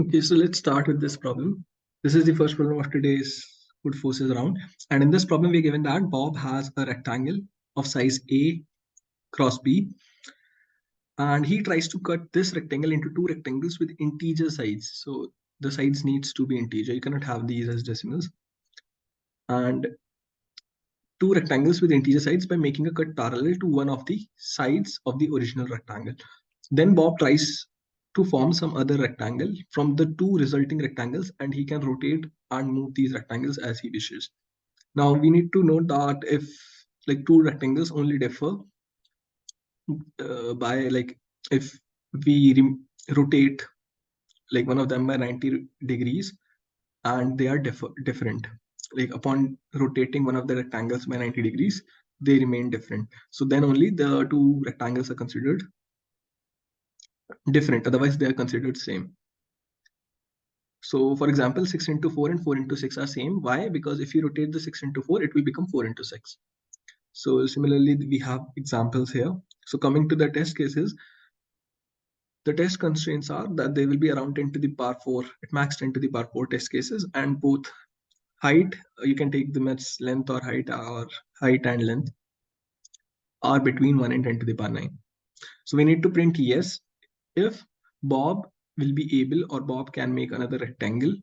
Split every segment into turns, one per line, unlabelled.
Okay, so let's start with this problem. This is the first problem of today's Codeforces Round. And in this problem, we're given that Bob has a rectangle of size A cross B. And he tries to cut this rectangle into two rectangles with integer sides. So the sides needs to be integer. You cannot have these as decimals. And two rectangles with integer sides by making a cut parallel to one of the sides of the original rectangle. Then Bob tries to form some other rectangle from the two resulting rectangles, and he can rotate and move these rectangles as he wishes. Now we need to note that if like two rectangles only differ by like if we rotate like one of them by 90 degrees and they are different, like upon rotating one of the rectangles by 90 degrees they remain different, so then only the two rectangles are considered different, otherwise they are considered same. So for example, 6 into 4 and 4 into 6 are same. Why? Because if you rotate the 6 into 4, it will become 4 into 6. So similarly, we have examples here. So coming to the test cases, the test constraints are that there will be around 10 to the power 4, at max 10 to the power 4 test cases, and both height, you can take them as length or height and length, are between 1 and 10 to the power 9. So we need to print yes if Bob will be able, or Bob can make another rectangle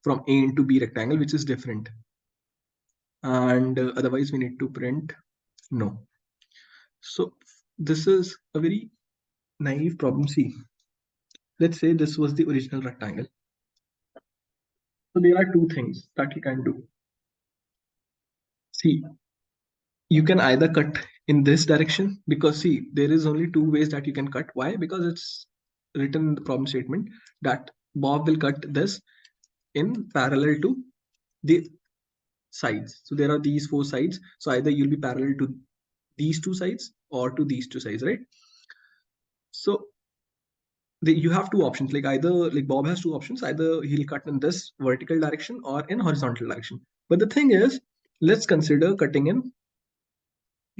from A into B rectangle, which is different. And otherwise we need to print no. So this is a very naive problem. See, let's say this was the original rectangle. So there are two things that you can do. See, you can either cut in this direction, because see, there is only two ways that you can cut. Why? Because it's written in the problem statement that Bob will cut this in parallel to the sides. So there are these four sides. So either you'll be parallel to these two sides or to these two sides, right? So you have two options, like either like Bob has two options, either he'll cut in this vertical direction or in horizontal direction. But the thing is, let's consider cutting in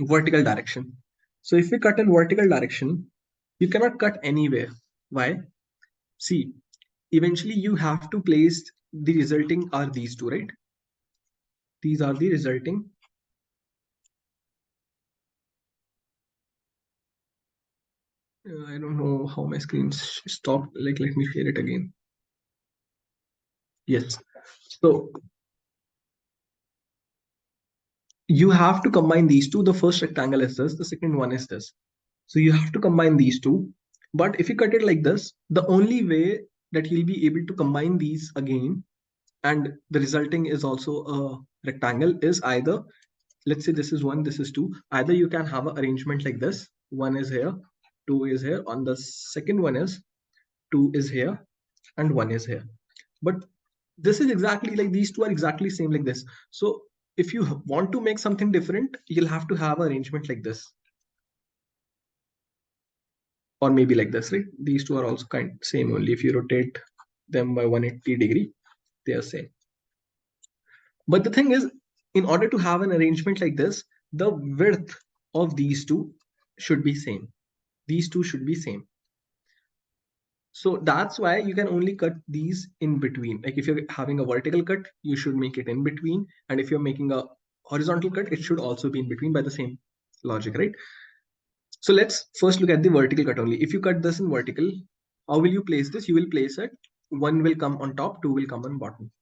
vertical direction. So if we cut in vertical direction, you cannot cut anywhere. Why? See, eventually you have to place the resulting are these two, right? These are the resulting. I don't know how my screen stopped. Like, let me share it again. Yes. So you have to combine these two. The first rectangle is this, the second one is this. So you have to combine these two. But if you cut it like this, the only way that you'll be able to combine these again, and the resulting is also a rectangle, is either, let's say this is one, this is two. Either you can have an arrangement like this. One is here, two is here. On the second one is two is here, and one is here. But this is exactly like these two are exactly same like this. So if you want to make something different, you'll have to have an arrangement like this, or maybe like this, right? These two are also kind same, only if you rotate them by 180 degree, they are same. But the thing is, in order to have an arrangement like this, the width of these two should be same. These two should be same. So that's why you can only cut these in between. Like if you're having a vertical cut, you should make it in between. And if you're making a horizontal cut, it should also be in between by the same logic, right? So let's first look at the vertical cut only. If you cut this in vertical, how will you place this? You will place it, one will come on top, two will come on bottom.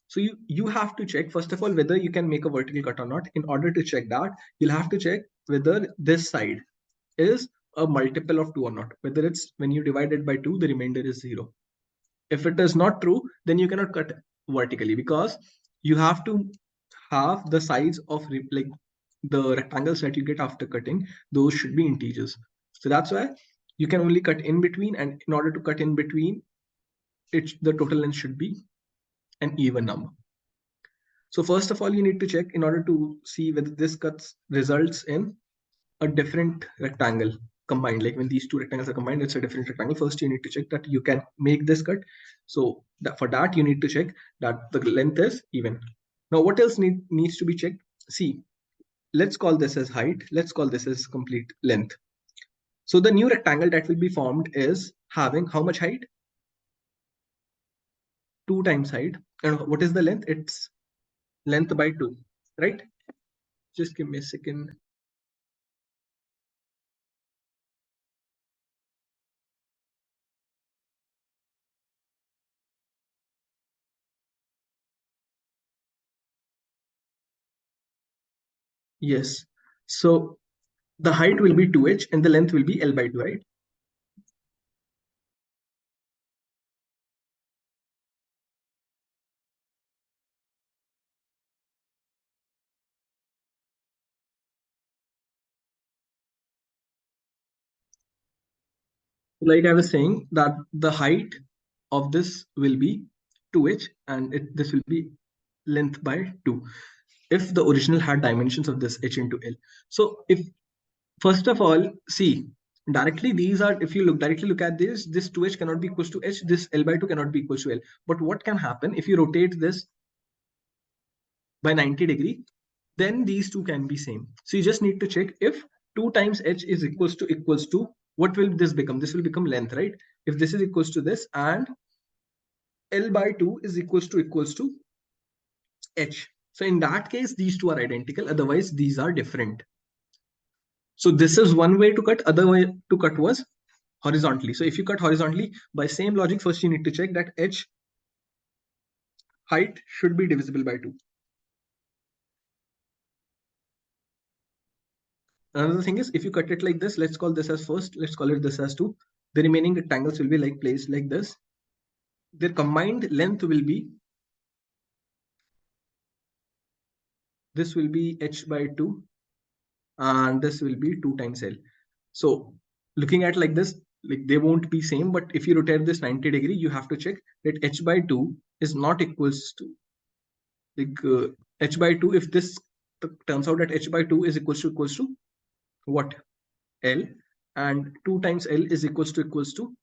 So you have to check, first of all, whether you can make a vertical cut or not. In order to check that, you'll have to check whether this side is a multiple of 2 or not. Whether it's when you divide it by 2, the remainder is 0. If it is not true, then you cannot cut vertically, because you have to have the sides of like the rectangles that you get after cutting, those should be integers. So that's why you can only cut in between, and in order to cut in between, the total length should be an even number. So first of all, you need to check in order to see whether this cuts results in a different rectangle combined. Like when these two rectangles are combined, it's a different rectangle. First, you need to check that you can make this cut. So for that, you need to check that the length is even. Now, what else needs to be checked? See, let's call this as height. Let's call this as complete length. So the new rectangle that will be formed is having how much height? 2 times height. And what is the length? It's length by 2, right? Just give me a second. Yes. So the height will be 2h and the length will be L by 2, right? Like I was saying, that the height of this will be 2h and this will be length by 2 if the original had dimensions of this h into L. So if first of all, see, directly these are, if you directly look at this 2h cannot be equals to h, this L by 2 cannot be equals to L. But what can happen if you rotate this by 90-degree, then these two can be same. So you just need to check if 2 times h is equals to, what will this become? This will become length, right? If this is equals to this and L by 2 is equals to h. So in that case, these two are identical. Otherwise, these are different. So this is one way to cut. Other way to cut was horizontally. So if you cut horizontally, by same logic, first you need to check that h height should be divisible by 2. Another thing is, if you cut it like this, let's call this as first, let's call it this as 2. The remaining rectangles will be like placed like this. Their combined length will be, this will be h by 2 and this will be 2 times L. So looking at like this, like they won't be same, but if you rotate this 90-degree, you have to check that h by 2 is not equals to, like h by 2, if this turns out that h by 2 is equals to what? L, and 2 times L is equals to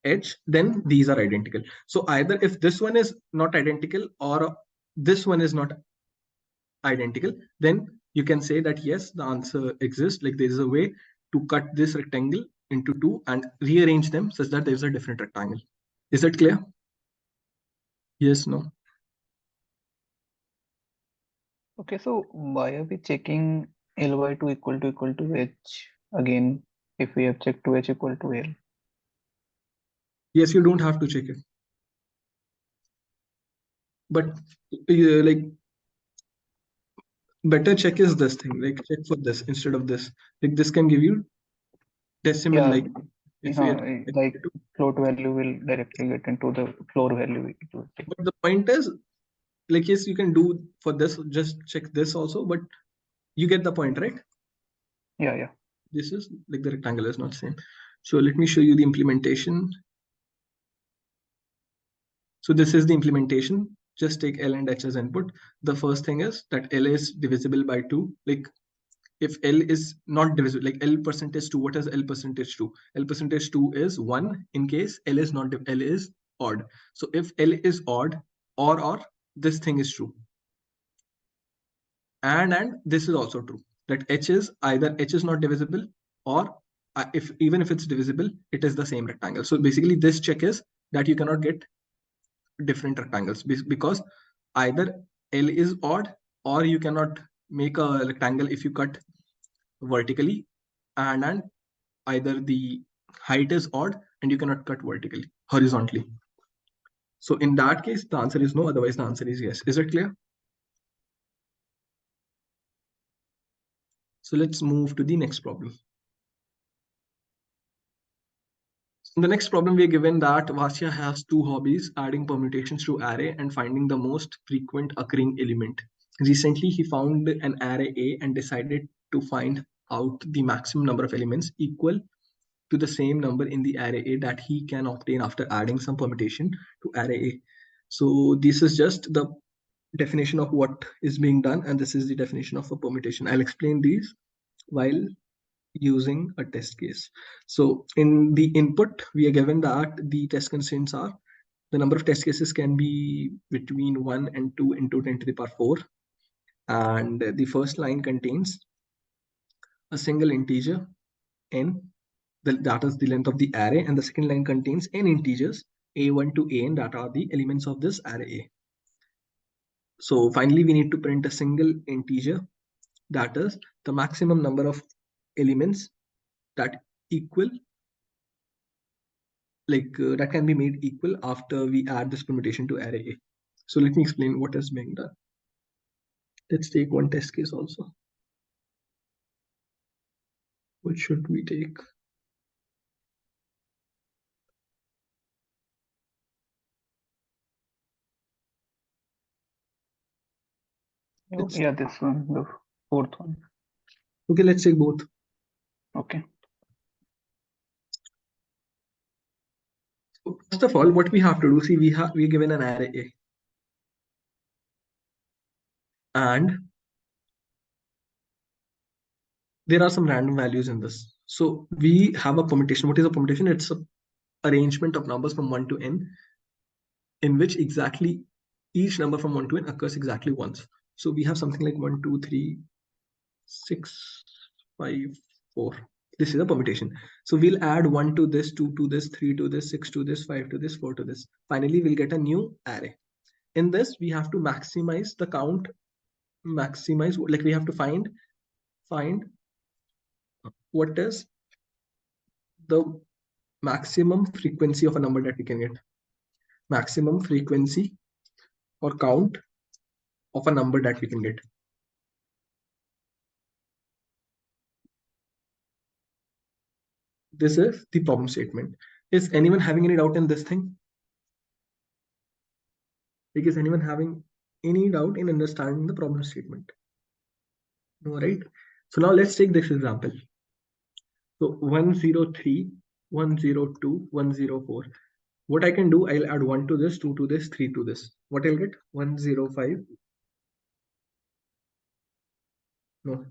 h, then these are identical. So either if this one is not identical or this one is not identical, then you can say that yes, the answer exists. Like there is a way to cut this rectangle into two and rearrange them such that there's a different rectangle. Is that clear? Yes, no?
Okay, so why are we checking L by 2 equal to h again if we have checked 2h equal to L?
Yes, you don't have to check it. But like better check is this thing, like check for this instead of this. Like this can give you decimal,
Yeah,
like if we are,
like float value will directly get into the floor value it will take.
but the point is, like yes, you can do for this, just check this also, but you get the point, right?
Yeah, yeah.
This is like the rectangle is not same. So let me show you the implementation. So this is the implementation. Just take L and H as input. The first thing is that L is divisible by 2. Like if L is not divisible, like L percentage 2, what is L percentage 2? L percentage 2 is 1 in case L is not, L is odd. So if L is odd or this thing is true. And this is also true, that H is either H is not divisible or if even if it's divisible, it is the same rectangle. So basically this check is that you cannot get different rectangles because either L is odd or you cannot make a rectangle if you cut vertically, and either the height is odd and you cannot cut horizontally. So in that case, the answer is no, otherwise the answer is yes. Is it clear? So let's move to the next problem. In the next problem, we are given that Vasya has two hobbies, adding permutations to array and finding the most frequent occurring element. Recently, he found an array A and decided to find out the maximum number of elements equal to the same number in the array A that he can obtain after adding some permutation to array A. So this is just the definition of what is being done, and this is the definition of a permutation. I'll explain these while using a test case. So in the input, we are given that the test constraints are the number of test cases can be between 1 and 2 into 10 to the power 4. And the first line contains a single integer n, that is the length of the array, and the second line contains n integers A1 to AN, that are the elements of this array A. So finally, we need to print a single integer, that is the maximum number of elements that equal, that can be made equal after we add this permutation to array A. So let me explain what is being done. Let's take one test case also. What should we take?
Yeah, this one, the fourth one.
Okay, let's take both.
Okay.
So first of all, what we have to do, see, we're given an array A, and there are some random values in this. So we have a permutation. What is a permutation? It's a arrangement of numbers from 1 to n, in which exactly each number from 1 to n occurs exactly once. So we have something like 1, 2, 3, 6, 5, 4. This is a permutation. So we'll add 1 to this, 2 to this, 3 to this, 6 to this, 5 to this, 4 to this. Finally, we'll get a new array. In this, we have to maximize the count, like we have to find what is the maximum frequency of a number that we can get. Maximum frequency or count of a number that we can get. This is the problem statement. Is anyone having any doubt in this thing? Like, is anyone having any doubt in understanding the problem statement? No, right? So now let's take this example. So 103, 102, 104. What I can do, I'll add 1 to this, 2 to this, 3 to this. What I'll get? 105. No,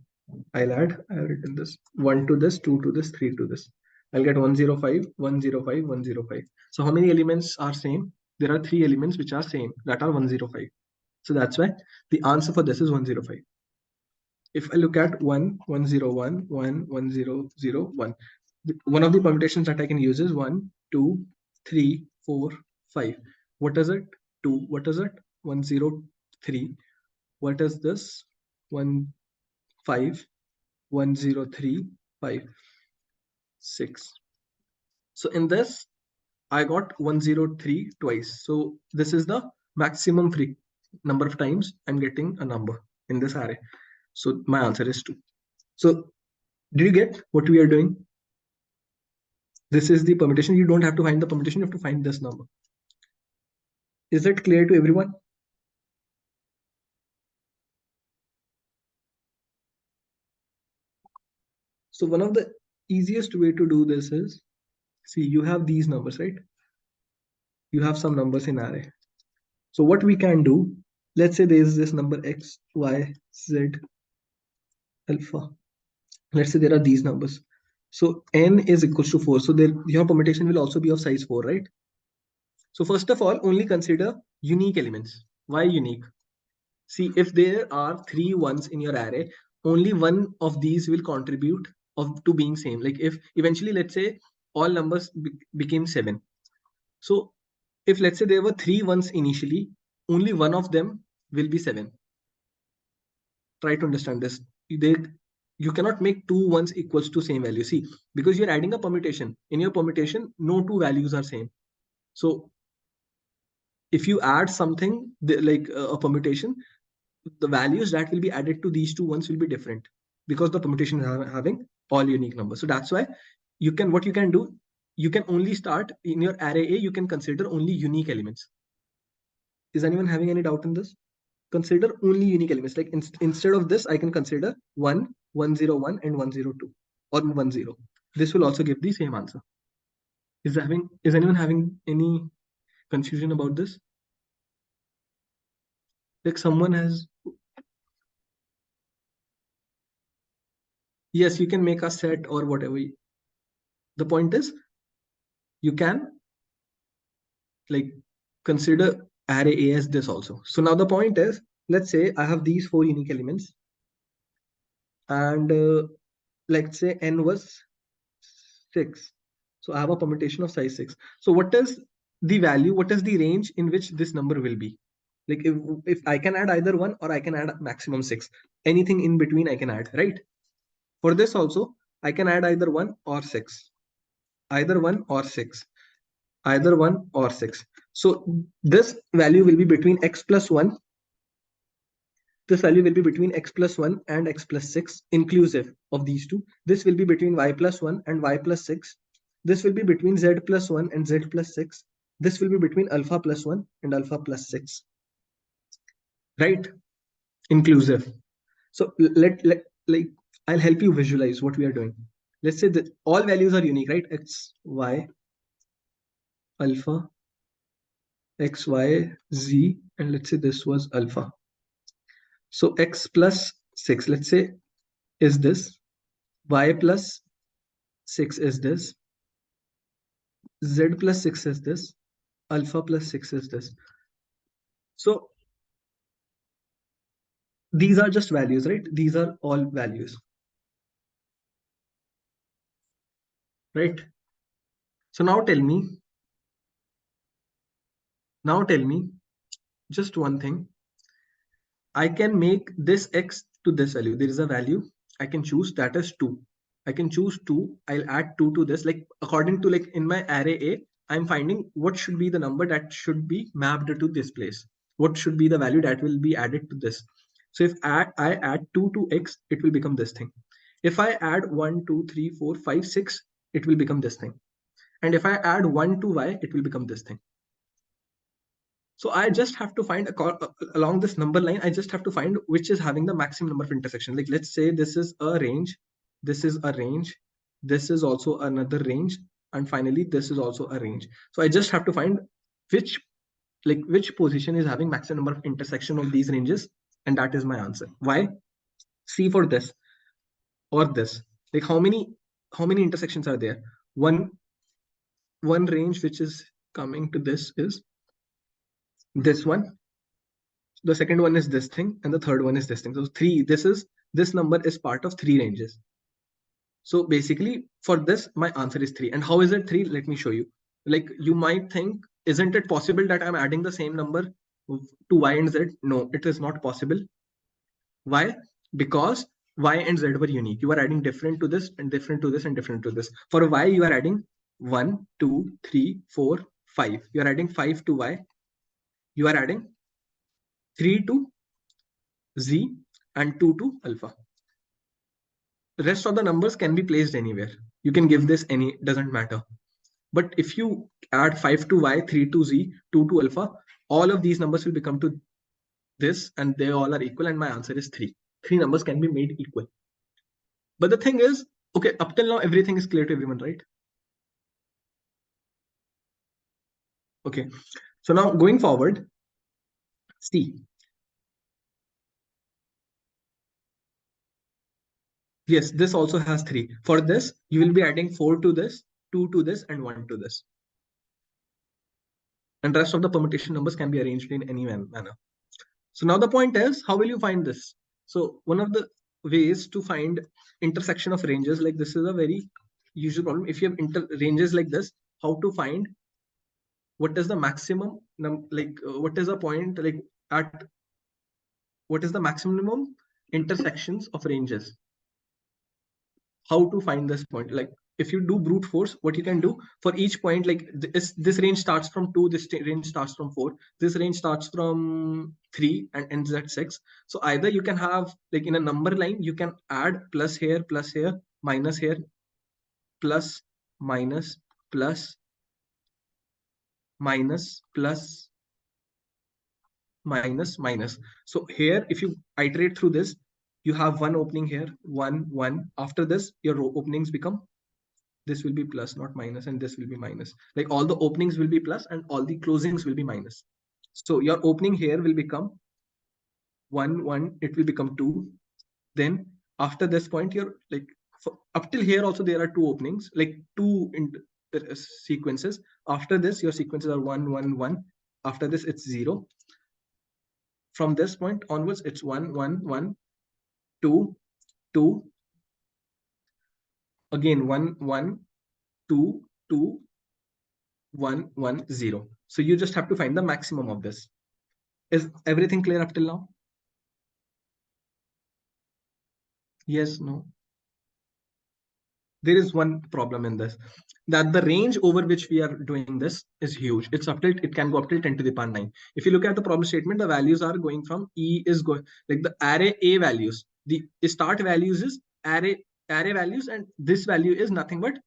I've written this 1 to this, 2 to this, 3 to this. I'll get 105, 105, 105. So how many elements are same? There are 3 elements which are same, that are 105. So that's why the answer for this is 105. If I look at 1, 101, 1, 1001, one of the permutations that I can use is 1, 2, 3, 4, 5. What is it? 2. What is it? 103. What is this? 1, 5, 103, 5, 6. So in this, I got 103 twice. So this is the maximum free number of times I'm getting a number in this array. So my answer is 2. So did you get what we are doing? This is the permutation. You don't have to find the permutation, you have to find this number. Is it clear to everyone? So one of the easiest way to do this is, see, you have these numbers, right? You have some numbers in array. So what we can do, let's say there is this number x, y, z, alpha. Let's say there are these numbers. So n is equals to 4. So there, your permutation will also be of size 4, right? So first of all, only consider unique elements. Why unique? See, if there are 3 ones in your array, only one of these will contribute to being same. Like if eventually, let's say all numbers became 7. So if let's say there were 3 ones initially, only one of them will be 7. Try to understand this. You cannot make 2 ones equals to same value. See, because you're adding a permutation. In your permutation, no 2 values are same. So if you add something like a permutation, the values that will be added to these 2 ones will be different, because the permutation is having all unique numbers. So that's why what you can do, you can only start in your array A, you can consider only unique elements. Is anyone having any doubt in this? Consider only unique elements. Like instead of this, I can consider 1, 101, and 102, or 10. This will also give the same answer. Is anyone having any confusion about this? Like someone has. Yes, you can make a set or whatever. The point is, you can like consider array A as this also. So now the point is, let's say I have these 4 unique elements, and let's say n was 6. So I have a permutation of size 6. So what is the value, what is the range in which this number will be. Like if I can add either 1 or I can add maximum 6, anything in between I can add, right? For this also, I can add either 1 or 6, either 1 or 6, either 1 or 6. So this value will be between x plus 1. This value will be between x plus 1 and x plus 6 inclusive of these two. This will be between y plus 1 and y plus 6. This will be between z plus 1 and z plus 6. This will be between alpha plus 1 and alpha plus 6. Right? Inclusive. So let like I'll help you visualize what we are doing. Let's say that all values are unique, right? X, y, alpha, x, y, z, and let's say this was alpha. So x plus 6, let's say, is this. Y plus 6 is this. Z plus 6 is this. Alpha plus 6 is this. So these are just values, right? These are all values. Right? So now tell me just one thing. I can make this x to this value. There is a value I can choose, that is 2. I can choose 2. I'll add 2 to this. Like according to like in my array A, I'm finding what should be the number that should be mapped to this place. What should be the value that will be added to this. So if I add 2 to x, it will become this thing. If I add 1, 2, 3, 4, 5, 6, it will become this thing. And if I add 1 to y, it will become this thing. So I just have to find along this number line, I just have to find which is having the maximum number of intersections. Like let's say this is a range, this is a range, this is also another range, and finally this is also a range. So I just have to find which position is having maximum number of intersection of these ranges, and that is my answer. Why? See for this or this. Like how many intersections are there? One range which is coming to this is this one, the second one is this thing, and the third one is this thing. So this number is part of 3 ranges. So basically for this, my answer is 3. And how is it 3? Let me show you. Like you might think, isn't it possible that I'm adding the same number to y and z? No, it is not possible. Why? Because y and z were unique. You are adding different to this and different to this and different to this. For y, you are adding 1, 2, 3, 4, 5. You are adding 5 to y. You are adding 3 to z and 2 to alpha. The rest of the numbers can be placed anywhere. You can give this any, doesn't matter. But if you add 5 to y, 3 to z, 2 to alpha, all of these numbers will become to this, and they all are equal, and my answer is 3. 3 numbers can be made equal. But the thing is, okay, up till now, everything is clear to everyone, right? Okay, so now going forward, see. Yes, this also has 3. For this, you will be adding 4 to this, 2 to this, and 1 to this. And rest of the permutation numbers can be arranged in any manner. So now the point is, how will you find this? So one of the ways to find intersection of ranges, like this is a very usual problem. If you have ranges like this, how to find what is the maximum, what is the point, like at what is the maximum intersections of ranges? How to find this point? Like if you do brute force, what you can do for each point, like this range starts from 2, this range starts from 4, this range starts from 3 and ends at 6. So either you can have, like in a number line, you can add plus here, minus here, plus, minus, plus, minus, plus, minus, minus. So here, if you iterate through this, you have one opening here, 1, 1. After this, your openings become, this will be plus, not minus, and this will be minus. Like all the openings will be plus and all the closings will be minus. So your opening here will become 1, 1, it will become 2. Then after this point, you're like, up till here also there are 2 openings, like 2 sequences. After this, your sequences are 1, 1, 1. After this, it's 0. From this point onwards, it's 1, 1, 1, 2, 2. Again 1, 1, 2, 2, 1, 1, 0. So you just have to find the maximum of this. Is everything clear up till now? Yes, no. There is one problem in this, that the range over which we are doing this is huge. It's up till, it can go up till 10 to the power 9. If you look at the problem statement, the values are going from E is going like the array A values. The start values is array values, and this value is nothing but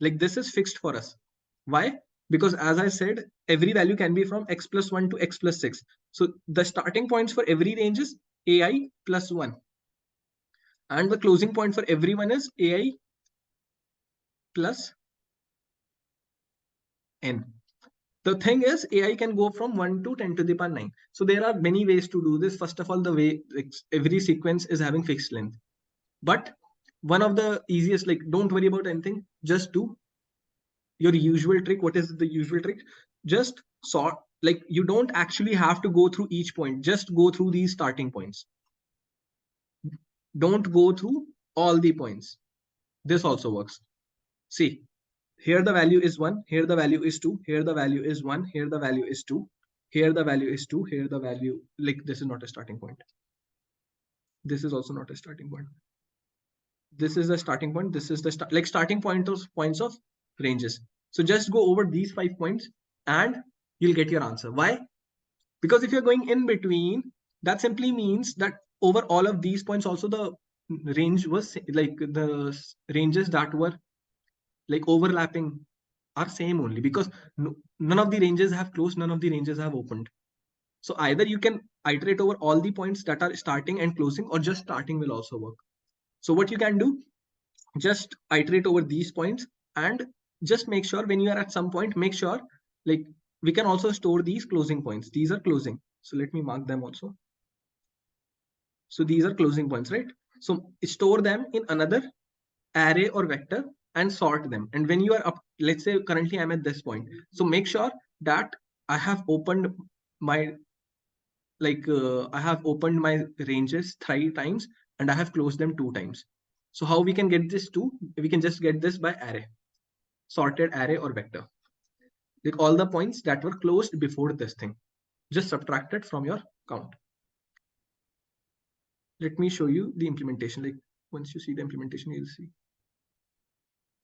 like this is fixed for us. Why? Because as I said, every value can be from x plus 1 to x plus 6. So the starting points for every range is ai plus 1. And the closing point for everyone is ai plus n. The thing is, AI can go from 1 to 10 to the power 9. So there are many ways to do this. First of all, the way like, every sequence is having fixed length. But one of the easiest, like don't worry about anything, just do your usual trick. What is the usual trick? Just sort, like you don't actually have to go through each point. Just go through these starting points. Don't go through all the points. This also works. See, here the value is 1, here the value is 2, here the value is 1, here the value is 2, here the value is 2, here the value, like this is not a starting point. This is also not a starting point. This is the starting point. This is the like starting points of ranges. So just go over these 5 points and you'll get your answer. Why? Because if you're going in between, that simply means that over all of these points also the range was like the ranges that were like overlapping are same only, because none of the ranges have closed, none of the ranges have opened. So either you can iterate over all the points that are starting and closing, or just starting will also work. So what you can do, just iterate over these points and just make sure when you are at some point, make sure like we can also store these closing points. These are closing. So let me mark them also. So these are closing points, right? So store them in another array or vector and sort them. And when you are up, let's say currently I'm at this point, so make sure that I have opened my I have opened my ranges 3 times and I have closed them 2 times. So how we can get this 2? We can just get this by array, sorted array or vector. Like all the points that were closed before this thing, just subtract it from your count. Let me show you the implementation. Like once you see the implementation, you'll see.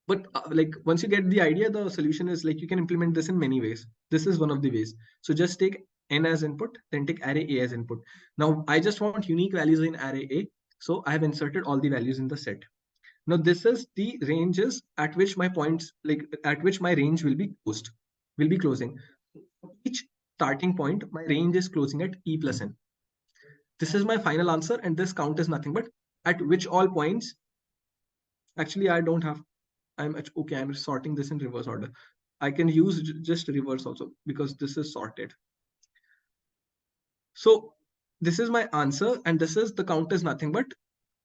But like once you get the idea, the solution is like you can implement this in many ways. This is one of the ways. So just take n as input, then take array a as input. Now I just want unique values in array a. So I have inserted all the values in the set. Now this is the ranges at which my points, like at which my range will be closed, will be closing. Each starting point, my range is closing at e plus n. This is my final answer, and this count is nothing but at which all points. Actually, I don't have. Okay. I'm sorting this in reverse order. I can use just reverse also because this is sorted. So this is my answer, and this is the count is nothing but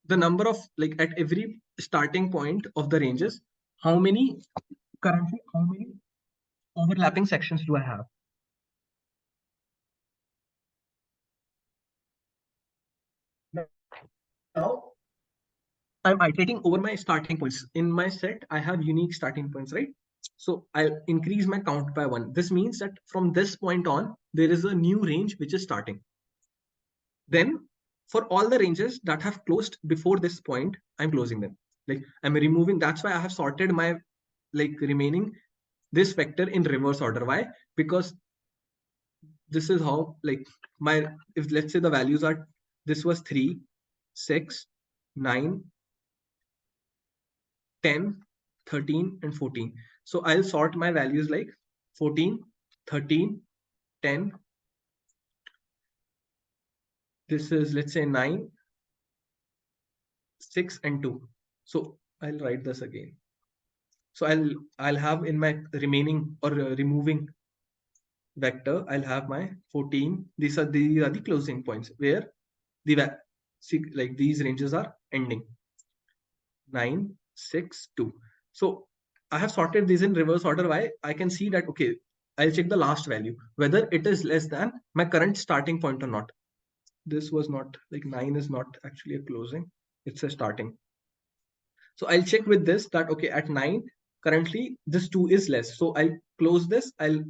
the number of like at every starting point of the ranges, how many overlapping sections do I have? Now I'm iterating over my starting points. In my set, I have unique starting points, right? So I'll increase my count by 1. This means that from this point on, there is a new range which is starting. Then for all the ranges that have closed before this point, I'm closing them. Like I'm removing, that's why I have sorted my like remaining this vector in reverse order. Why? Because this is how like my, if let's say the values are, this was 3, 6, 9, 10, 13, and 14. So I'll sort my values like 14, 13, 10. This is, let's say 9, 6, and 2. So I'll write this again. So I'll have in my remaining or removing vector, I'll have my 14. These are the closing points where the like these ranges are ending. 9, 6, 2. So I have sorted these in reverse order. Why? I can see that, okay, I'll check the last value, whether it is less than my current starting point or not. This was not, like 9 is not actually a closing, it's a starting. So I'll check with this that, okay, at 9, currently this 2 is less. So I'll close this, I'll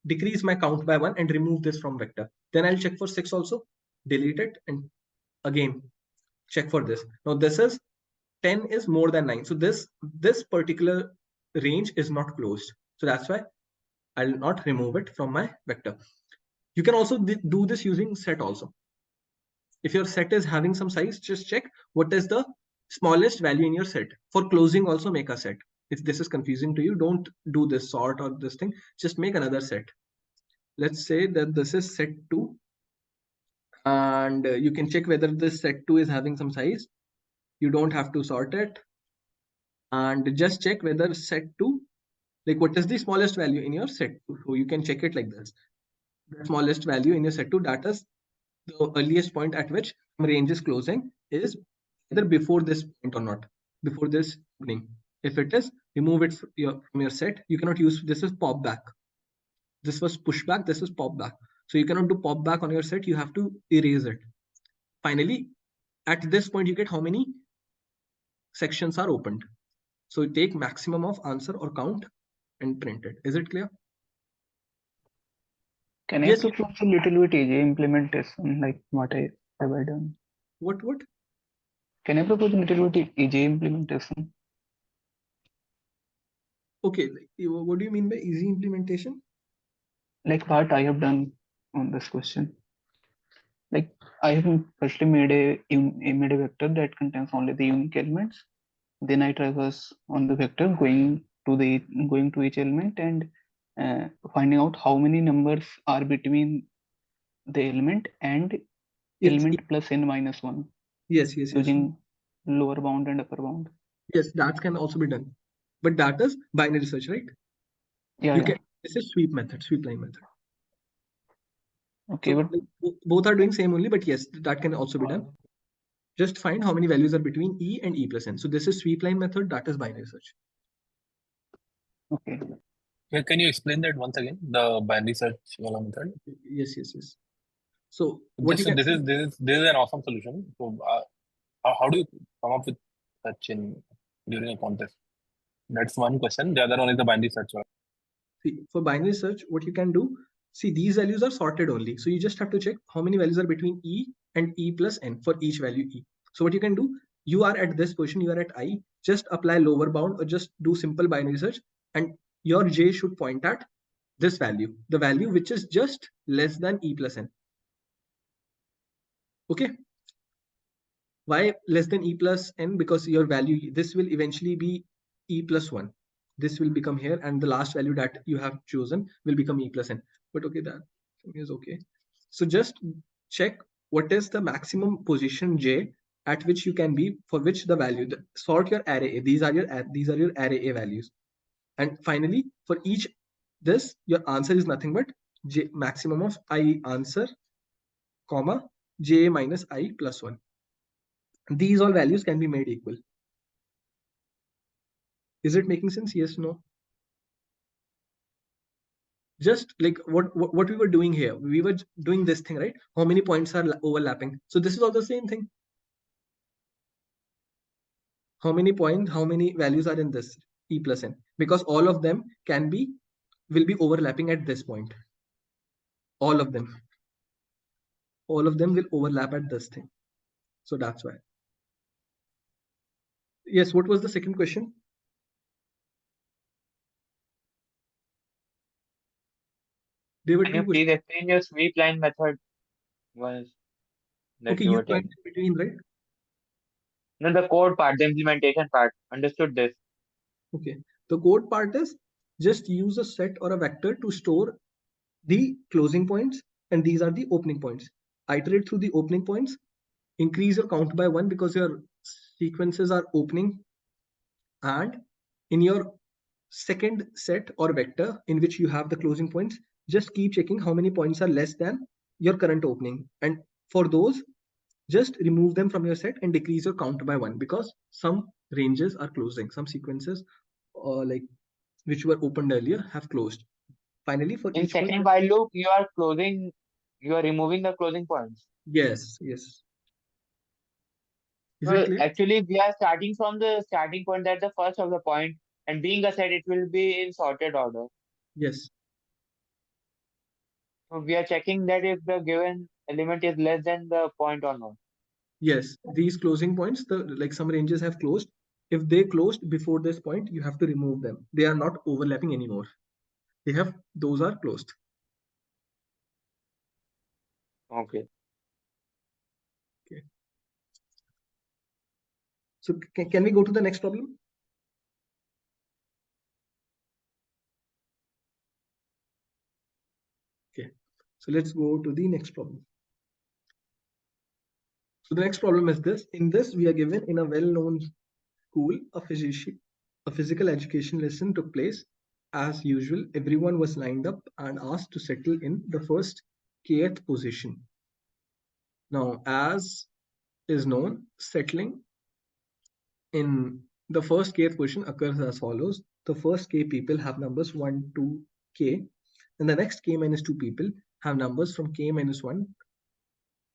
decrease my count by 1 and remove this from vector. Then I'll check for 6 also, delete it, and again check for this. Now this is 10 is more than 9. So this particular range is not closed. So that's why I'll not remove it from my vector. You can also do this using set also. If your set is having some size, just check what is the smallest value in your set. For closing also make a set. If this is confusing to you, don't do this sort or this thing. Just make another set. Let's say that this is set 2. And you can check whether this set 2 is having some size. You don't have to sort it. And just check whether set 2, like what is the smallest value in your set 2. So you can check it like this. The smallest value in your set 2, that is the earliest point at which range is closing, is either before this point or not, before this opening. If it is, remove it from your set. You cannot use this is pop back. This was push back, this is pop back. So you cannot do pop back on your set, you have to erase it. Finally, at this point, you get how many sections are opened. So you take maximum of answer or count and print it. Is it clear?
Can I
Yes.
propose a little bit easy implementation, like what I have I done?
What?
Can I propose a little bit easy implementation?
Okay. What do you mean by easy implementation?
Like what I have done on this question. Like I have firstly made a vector that contains only the unique elements. Then I traverse on the vector going to each element and finding out how many numbers are between the element and
Yes.
element plus n minus 1
Yes.
using lower bound and upper bound.
Yes, that can also be done. But that is binary search, right?
Yeah.
This is sweep line method.
Okay,
So
but
both are doing same only, but yes, that can also be done. Just find how many values are between E and E plus N. So this is sweep line method, that is binary search.
okay.
Can you explain that once again? The binary search method.
Yes. So what
this is an awesome solution. So how do you come up with such during a contest? That's one question. The other one is the binary search one.
See, for binary search, what you can do, see, these values are sorted only. So you just have to check how many values are between E and E plus N for each value E. So what you can do, you are at this position, you are at I, just apply lower bound or just do simple binary search, and your J should point at this value, the value which is just less than E plus N. Okay. Why less than E plus N? Because your value, this will eventually be E plus 1. This will become here, and the last value that you have chosen will become E plus N. But okay, that is okay. So just check what is the maximum position J at which you can be, for which the value, sort your array A. These are your array A values. And finally, for each this, your answer is nothing but J maximum of I answer, comma, J minus I plus 1. These all values can be made equal. Is it making sense? Yes, no? Just like what we were doing here, we were doing this thing, right? How many points are overlapping? So this is all the same thing. How many values are in this E plus N? Because all of them will be overlapping at this point. All of them will overlap at this thing. So that's why. Yes, what was the second question? There were
Can
two
you
questions.
please explain your sweep line method was that
Okay,
you
you
were
joined
telling?
in between, right?
No, the code part, the implementation part. Understood this.
Okay. The code part is just use a set or a vector to store the closing points, and these are the opening points. Iterate through the opening points, increase your count by 1 because your sequences are opening, and in your second set or vector in which you have the closing points, just keep checking how many points are less than your current opening, and for those, just remove them from your set and decrease your count by 1 because some ranges are closing, some sequences like which were opened earlier have closed. Finally, for
In
each point,
second while loop, you are removing the closing points.
yes. Is
So
it clear?
actually, we are starting from the starting point at the first of the point, And being a set, it will be in sorted order.
Yes.
So we are checking that if the given element is less than the point or not.
Yes, these closing points, like some ranges have closed. If they closed before this point, you have to remove them. They are not overlapping anymore. Those are closed.
Okay.
Okay. So can we go to the next problem? Okay. So let's go to the next problem. So the next problem is this. In this, we are given in a well-known school, a physical education lesson took place. As usual, everyone was lined up and asked to settle in the first kth position. Now, as is known, settling in the first kth position occurs as follows. The first k people have numbers 1 to k, and the next k minus 2 people have numbers from k minus 1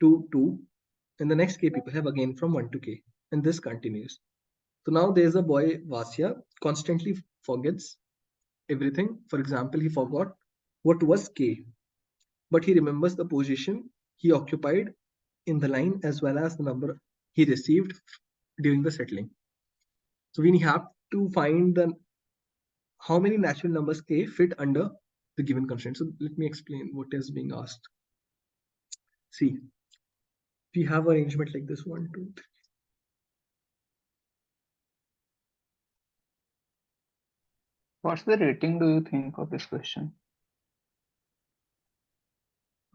to 2, and the next k people have again from 1 to k, and this continues. So now there's a boy, Vasya, constantly forgets everything. For example, he forgot what was k, but he remembers the position he occupied in the line as well as the number he received during the settling. So we have to find how many natural numbers k fit under the given constraint. So let me explain what is being asked. See, we have arrangement like this: 1, 2, 3.
What's the rating do you think of this question?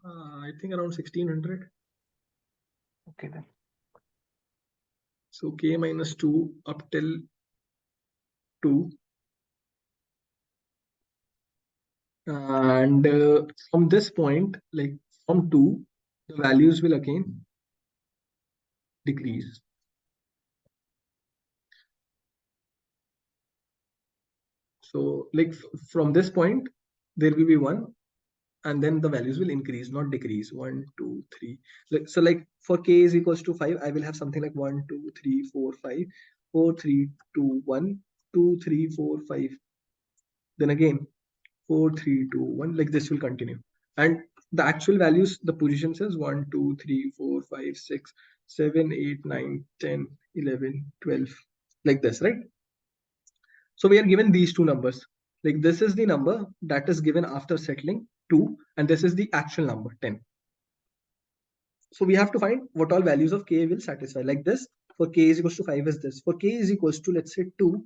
I think around 1600.
Okay then.
So k minus 2 up till 2. And from this point, like from 2, the values will again decrease. So like from this point, there will be 1, and then the values will increase, not decrease. 1, 2, 3. So like for k is equals to 5, I will have something like 1, 2, 3, 4, 5, 4, 3, 2, 1, 2, 3, 4, 5. Then again 4, 3, 2, 1. Like this will continue. And the actual values, the position says 1, 2, 3, 4, 5, 6, 7, 8, 9, 10, 11, 12. Like this, right? So we are given these two numbers. Like this is the number that is given after settling 2, and this is the actual number 10. So we have to find what all values of k will satisfy. Like this, for k is equals to 5 is this. For k is equals to, let's say 2,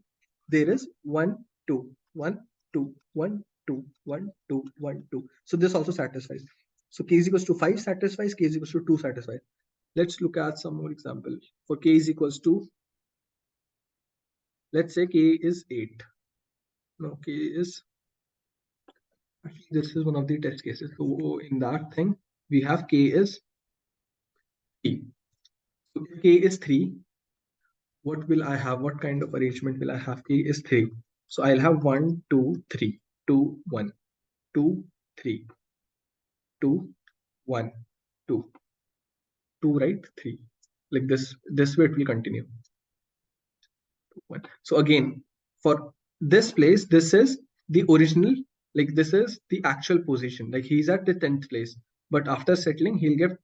there is 1, 2, 1, 2, 1, 2, 1, 2, 1, 2. So this also satisfies. So k is equals to 5 satisfies, k is equals to 2 satisfies. Let's look at some more example. For k is equals to, let's say k is 8. No, k is, this is one of the test cases. So in that thing, we have k is 3. So if k is 3, what will I have? What kind of arrangement will I have? K is 3. So I'll have 1, 2, 3, 2, 1, 2, 3, 2, 1, 2, 2, right? 3. Like this way it will continue. 1. So again, for this place, this is the original, like this is the actual position. Like he's at the 10th place. But after settling, he'll get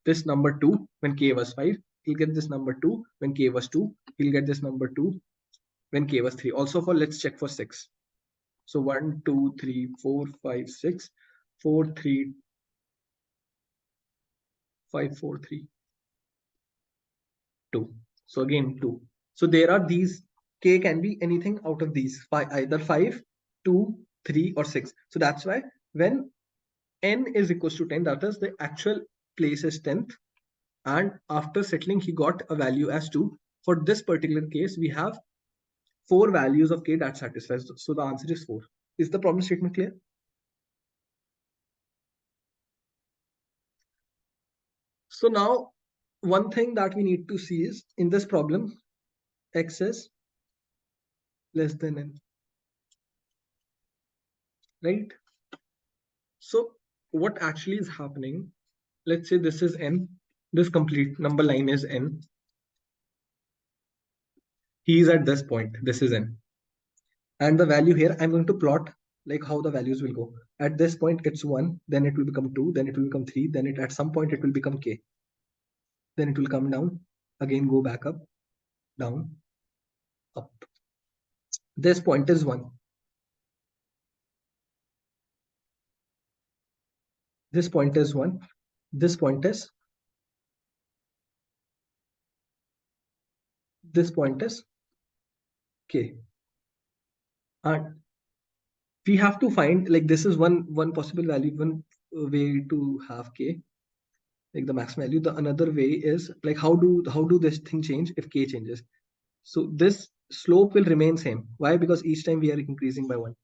this number 2 when k was 5. He'll get this number 2 when k was 2. He'll get this number 2 when k was 3. Also for, let's check for 6. So 1, 2, 3, 4, 5, 6, 4, 3, 5, 4, 3, 2. So again 2. So there are these, k can be anything out of these, either 5, 2, 3, or 6. So that's why when n is equals to 10, that is the actual place is 10th, and after settling he got a value as 2. For this particular case, we have 4 values of k that satisfies. So the answer is 4. Is the problem statement clear? So now one thing that we need to see is in this problem, x is less than n, right? So what actually is happening? Let's say this is n, this complete number line is n. He is at this point, this is n. And the value here, I'm going to plot like how the values will go. At this point, it's 1, then it will become 2, then it will become 3, then at some point it will become k. Then it will come down, again go back up, down, up. This point is 1. This point is 1. This point is, this point is k. And we have to find, like, this is one possible value, one way to have k, like the max value. The another way is like how do this thing change if k changes. So this slope will remain same. Why? Because each time we are increasing by 1.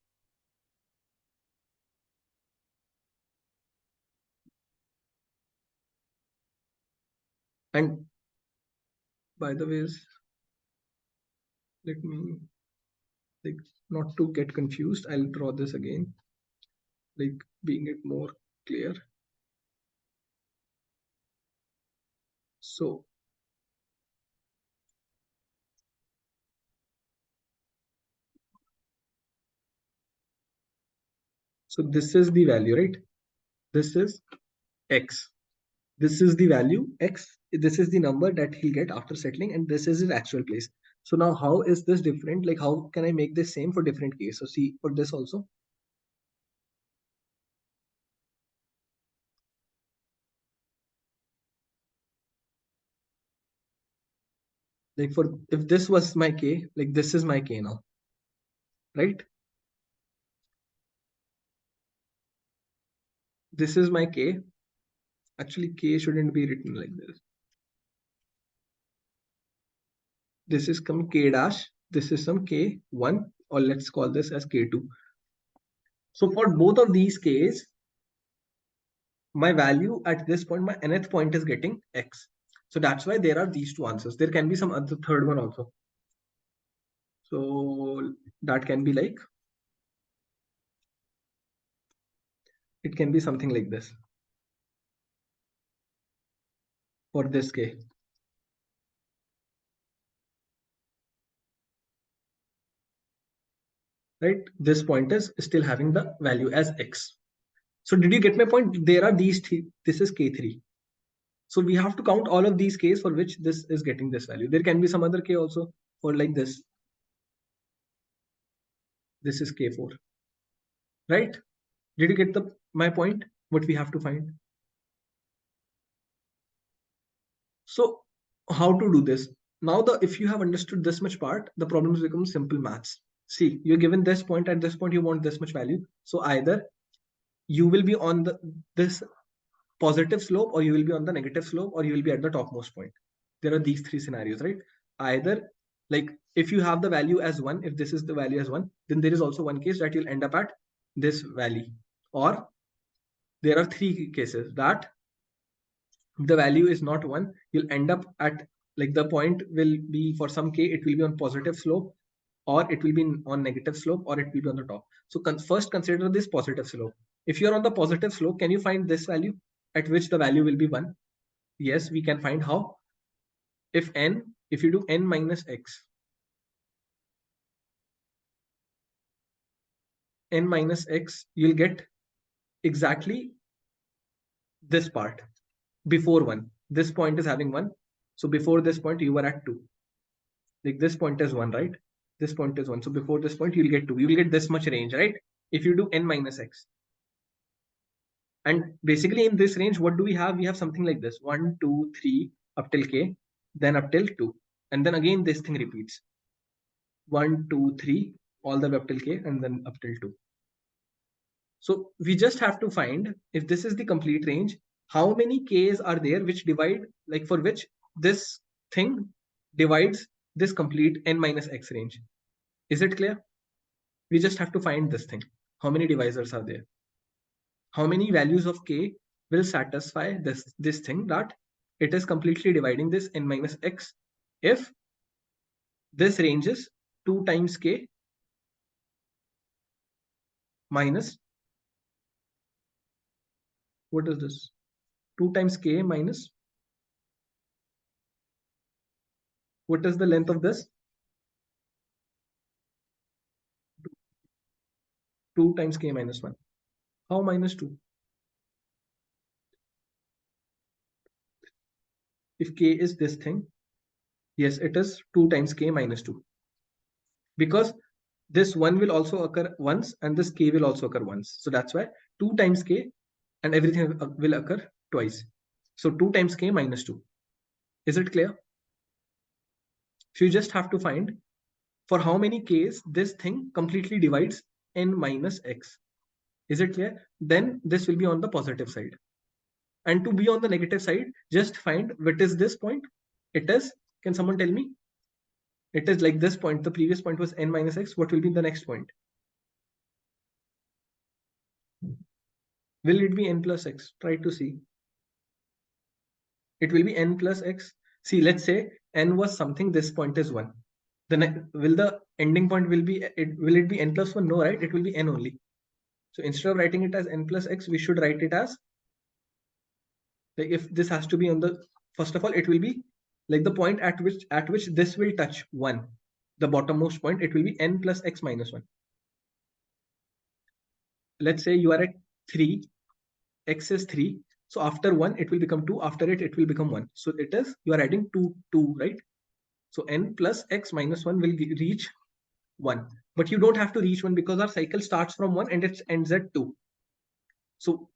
And by the ways, let me, like, not to get confused, I'll draw this again, like being it more clear. So this is the value, right? This is x. This is the value x. This is the number that he'll get after settling, and this is his actual place. So now how is this different? Like, how can I make this same for different cases? So see, for this also, like, for if this was my k, like this is my k now, right? This is my k. Actually, k shouldn't be written like this. This is some k dash. This is some k1, or let's call this as k2. So for both of these k's, my value at this point, my nth point is getting x. So that's why there are these two answers. There can be some other third one also. So that can be like, it can be something like this for this k. Right? This point is still having the value as x. So did you get my point? There are these three. This is k3. So we have to count all of these k's for which this is getting this value. There can be some other k also for like this. This is k4. Right? Did you get my point? What we have to find? So how to do this? Now, if you have understood this much part, the problems become simple maths. See, you're given this point, at this point you want this much value. So either you will be on this positive slope, or you will be on the negative slope, or you will be at the topmost point. There are these three scenarios, right? Either, like, if you have the value as 1, if this is the value as 1, then there is also one case that you'll end up at this valley. Or there are three cases that the value is not 1, you'll end up at, like, the point will be, for some k it will be on positive slope, or it will be on negative slope, or it will be on the top. So first consider this positive slope. If you're on the positive slope, can you find this value at which the value will be 1? Yes, we can find. How? If you do n minus x, n minus x, you'll get exactly this part before 1. This point is having 1. So before this point, you were at 2. Like, this point is 1, right? This point is 1. So before this point, you'll get 2. You'll get this much range, right? If you do n minus x. And basically in this range, what do we have? We have something like this: 1, 2, 3, up till k, then up till 2. And then again, this thing repeats: 1, 2, 3, all the way up till k, and then up till 2. So we just have to find, if this is the complete range, how many k's are there which divide, like, for which this thing divides this complete n minus x range. Is it clear? We just have to find this thing. How many divisors are there? How many values of k will satisfy this thing that it is completely dividing this n minus x if this range is 2 times k minus, what is this? 2 times k minus, what is the length of this? 2 times k minus 1. How minus 2? If k is this thing, yes, it is 2 times k minus 2. Because this 1 will also occur once and this k will also occur once. So that's why 2 times k and everything will occur twice. So 2 times k minus 2. Is it clear? So you just have to find for how many k's this thing completely divides n minus x. Is it clear? Then this will be on the positive side. And to be on the negative side, just find what is this point. It is, can someone tell me? It is like this point. The previous point was n minus x. What will be the next point? Will it be n plus x? Try to see. It will be n plus x. See, let's say n was something. This point is 1. Will the ending point will it be n plus 1? No, right? It will be n only. So instead of writing it as n plus x, we should write it as, like, if this has to be on the, first of all, it will be like the point at which this will touch 1, the bottommost point. It will be n plus x minus 1. Let's say you are at 3, x is 3. So after 1, it will become 2. After it will become 1. So it is, you are adding 2, right? So n plus x minus 1 will reach 1. But you don't have to reach 1 because our cycle starts from 1 and it ends at 2. So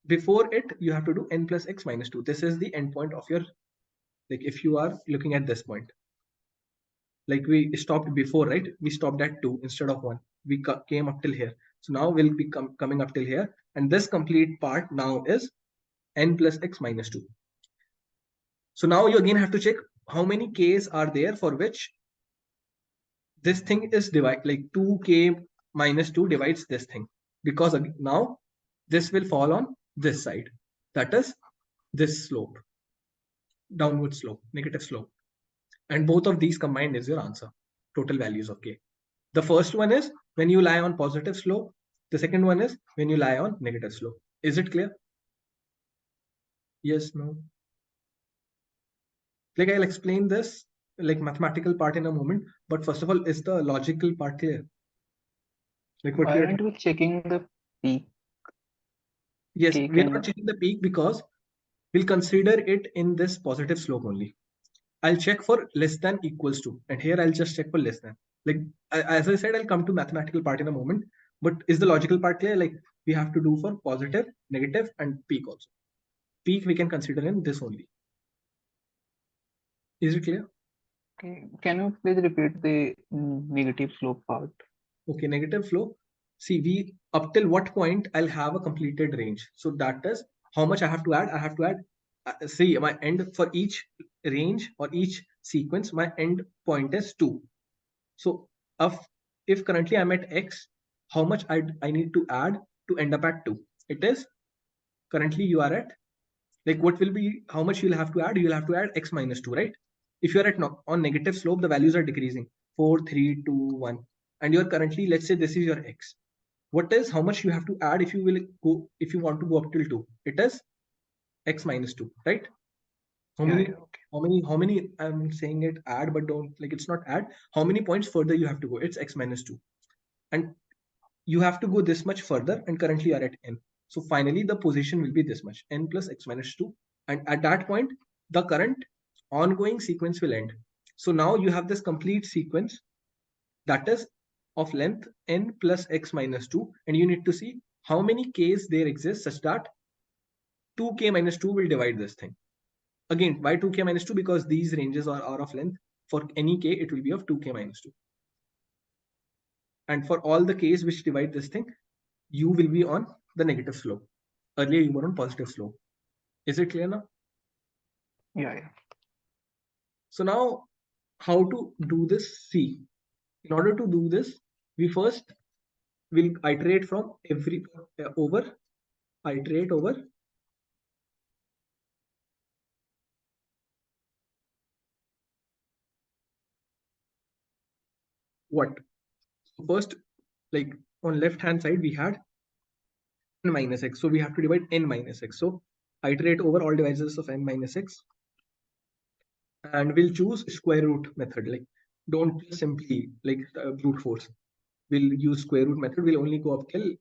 before it, you have to do n plus x minus 2. This is the endpoint of your, like, if you are looking at this point. Like we stopped before, right? We stopped at 2 instead of 1. We came up till here. So now we'll be coming up till here. And this complete part now is n plus x minus 2. So now you again have to check how many k's are there for which this thing is divided, like 2k minus 2 divides this thing. Because now this will fall on this side. That is this slope, downward slope, negative slope. And both of these combined is your answer, total values of k. The first one is when you lie on positive slope. The second one is when you lie on negative slope. Is it clear? Yes, no? Like, I'll explain this like mathematical part in a moment, but first of all, is the logical part clear? Like what
Why
we are
aren't we checking the peak?
Yes,
K
we are
can,
not checking the peak because we'll consider it in this positive slope only. I'll check for less than equals to, and here I'll just check for less than. Like, as I said, I'll come to mathematical part in a moment, but is the logical part clear? Like, we have to do for positive, negative, and peak also. Peak we can consider in this only. Is it clear?
okay. Can you please repeat the negative slope part?
Okay, negative flow. See, we up till what point I'll have a completed range. So that is how much I have to add. I have to add. See, my end for each range or each sequence, my end point is 2. So if currently I'm at x, how much I need to add to end up at 2? It is, currently you are at, like, what will be, how much you'll have to add? You'll have to add x minus 2, right? If you're at on negative slope, the values are decreasing, 4, 3, 2, 1. And you're currently, let's say this is your x. What is, how much you have to add if you want to go up till 2? It is x minus 2, right? How many,
okay.
how many, I'm saying it add, but don't, like, it's not add. How many points further you have to go? It's x minus 2. And you have to go this much further, and currently you are at n. So finally, the position will be this much, n plus x minus 2. And at that point, the current ongoing sequence will end. So now you have this complete sequence that is of length n plus x minus 2. And you need to see how many k's there exist such that 2k minus 2 will divide this thing. Again, why 2k minus 2? Because these ranges are of length. For any k, it will be of 2k minus 2. And for all the k's which divide this thing, you will be on the negative slope. Earlier, you were on positive slope. Is it clear now?
Yeah.
So now, how to do this? See, in order to do this, we first will iterate from iterate over what? First, like, on left hand side, we had n minus x. So we have to divide n minus x. So iterate over all divisors of n minus x. And we'll choose square root method. Like, don't simply, like, brute force. we'll use square root method. We'll only go up till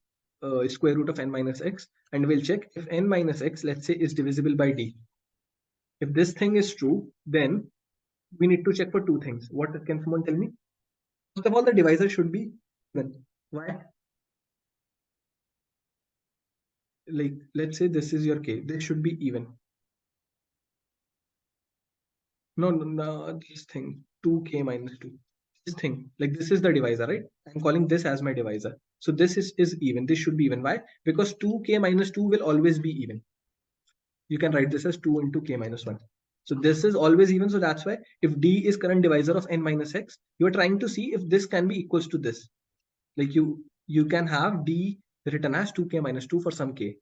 square root of n minus x, and we'll check if n minus x, let's say, is divisible by d. If this thing is true, then we need to check for two things. What can someone tell me? First of all, the divisor should be even. Why? Like, let's say this is your k. This should be even. No, this thing 2k minus 2. This thing, like, this is the divisor, right? I'm calling this as my divisor. So this is even. This should be even. Why? Because 2k minus 2 will always be even. You can write this as 2 into k minus 1. So this is always even. So that's why if d is current divisor of n minus x, you are trying to see if this can be equals to this. Like you can have d written as 2k minus 2 for some k.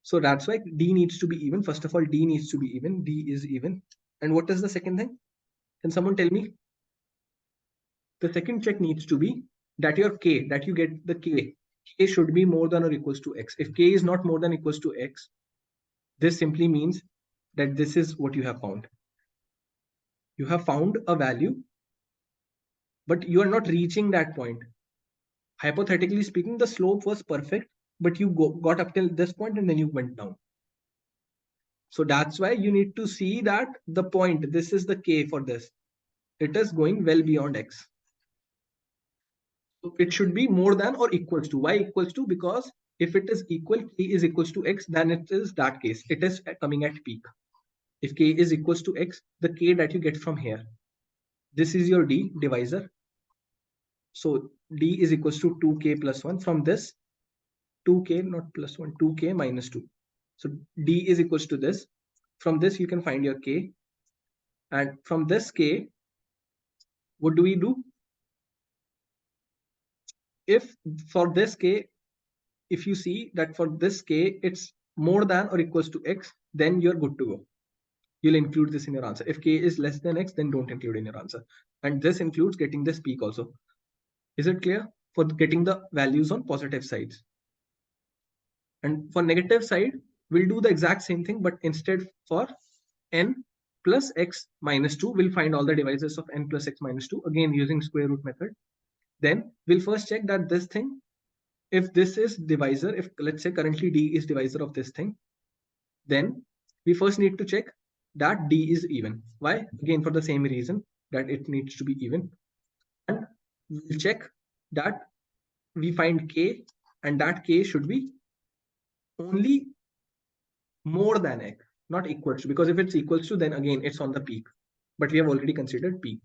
So that's why d needs to be even. First of all, d needs to be even. D is even. And what is the second thing? Can someone tell me? The second check needs to be that your k, that you get the k should be more than or equals to x. If k is not more than or equals to x, this simply means that this is what you have found. You have found a value, but you are not reaching that point. Hypothetically speaking, the slope was perfect, but you got up till this point and then you went down. So that's why you need to see that the point, this is the k for this. It is going well beyond x. So it should be more than or equals to. Why equals to? Because if it is equal, k is equals to x, then it is that case. It is coming at peak. If k is equals to x, the k that you get from here, this is your d divisor. So d is equals to 2k plus 1. From this, 2k not plus 1, 2k minus 2. So d is equals to this. From this, you can find your k. And from this k, what do we do? If for this k, if you see that for this k, it's more than or equals to x, then you're good to go. You'll include this in your answer. If k is less than x, then don't include in your answer. And this includes getting this peak also. Is it clear? For getting the values on positive sides. And for negative side, we'll do the exact same thing, but instead for n plus x minus 2, we'll find all the divisors of n plus x minus 2, again using square root method. Then we'll first check that this thing, if this is divisor, if let's say currently d is divisor of this thing, then we first need to check that d is even. Why? Again, for the same reason that it needs to be even. And we'll check that we find k, and that k should be only more than x, not equals to, because if it's equals to, then again it's on the peak, but we have already considered peak.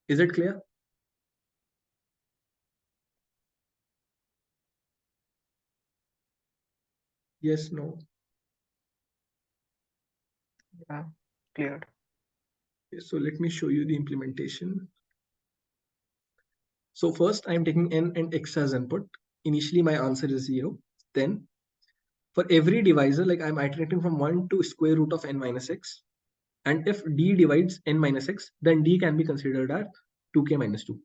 Is it clear? Yes, no?
Yeah, cleared.
Okay, so let me show you the implementation. So first I'm taking n and x as input. Initially my answer is 0. Then for every divisor, like I'm iterating from 1 to square root of n minus x. And if d divides n minus x, then d can be considered as 2k minus 2.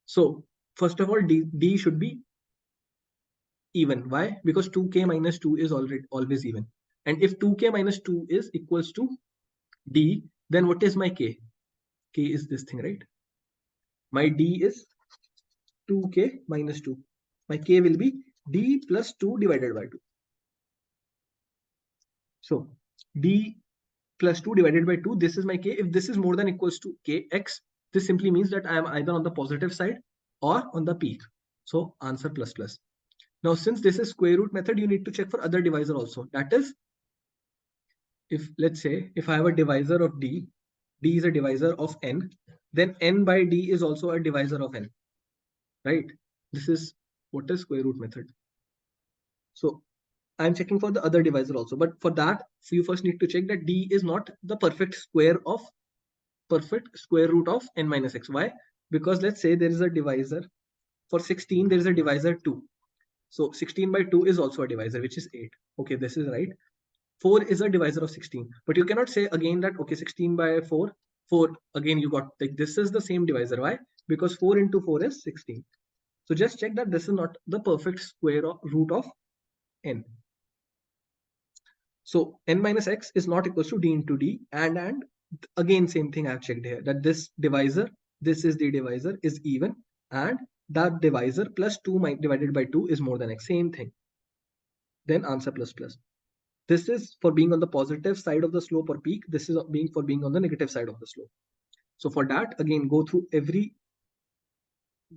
So first of all, d should be even. Why? Because 2k minus 2 is always even. And if 2k minus 2 is equals to d, then what is my k? K is this thing, right? My d is 2k minus 2. My k will be d plus 2 divided by 2. So d plus 2 divided by 2, this is my k. If this is more than equals to kx, this simply means that I am either on the positive side or on the peak. So answer plus plus. Now, since this is square root method, you need to check for other divisor also. That is, if let's say, if I have a divisor of d is a divisor of n, then n by d is also a divisor of n, right? This is what is square root method. So I'm checking for the other divisor also, but for that, you first need to check that d is not the perfect square root of n minus x. Why? Because let's say there is a divisor for 16, there is a divisor 2. So 16 by 2 is also a divisor, which is 8. Okay, this is right. 4 is a divisor of 16, but you cannot say again that, okay, 16 by 4, again you got, like, this is the same divisor. Why? Because 4 into 4 is 16. So just check that this is not the perfect square root of n. So n minus x is not equals to d into d, and again same thing I've checked here, that this divisor, this is the divisor, is even, and that divisor plus 2 divided by 2 is more than x. Same thing. Then answer plus plus. This is for being on the positive side of the slope or peak. This is for being on the negative side of the slope. So for that, again, go through every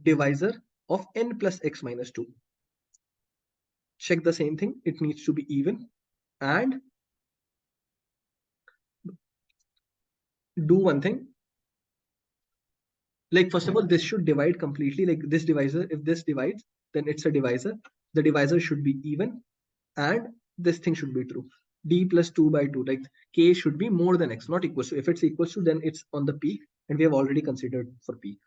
divisor of n plus x minus 2. Check the same thing. It needs to be even and do one thing. Like, first of all, this should divide completely. Like this divisor, if this divides, then it's a divisor. The divisor should be even and this thing should be true. D plus 2 by 2, like k should be more than x, not equal to. If it's equal to, then it's on the peak, and we have already considered for peak.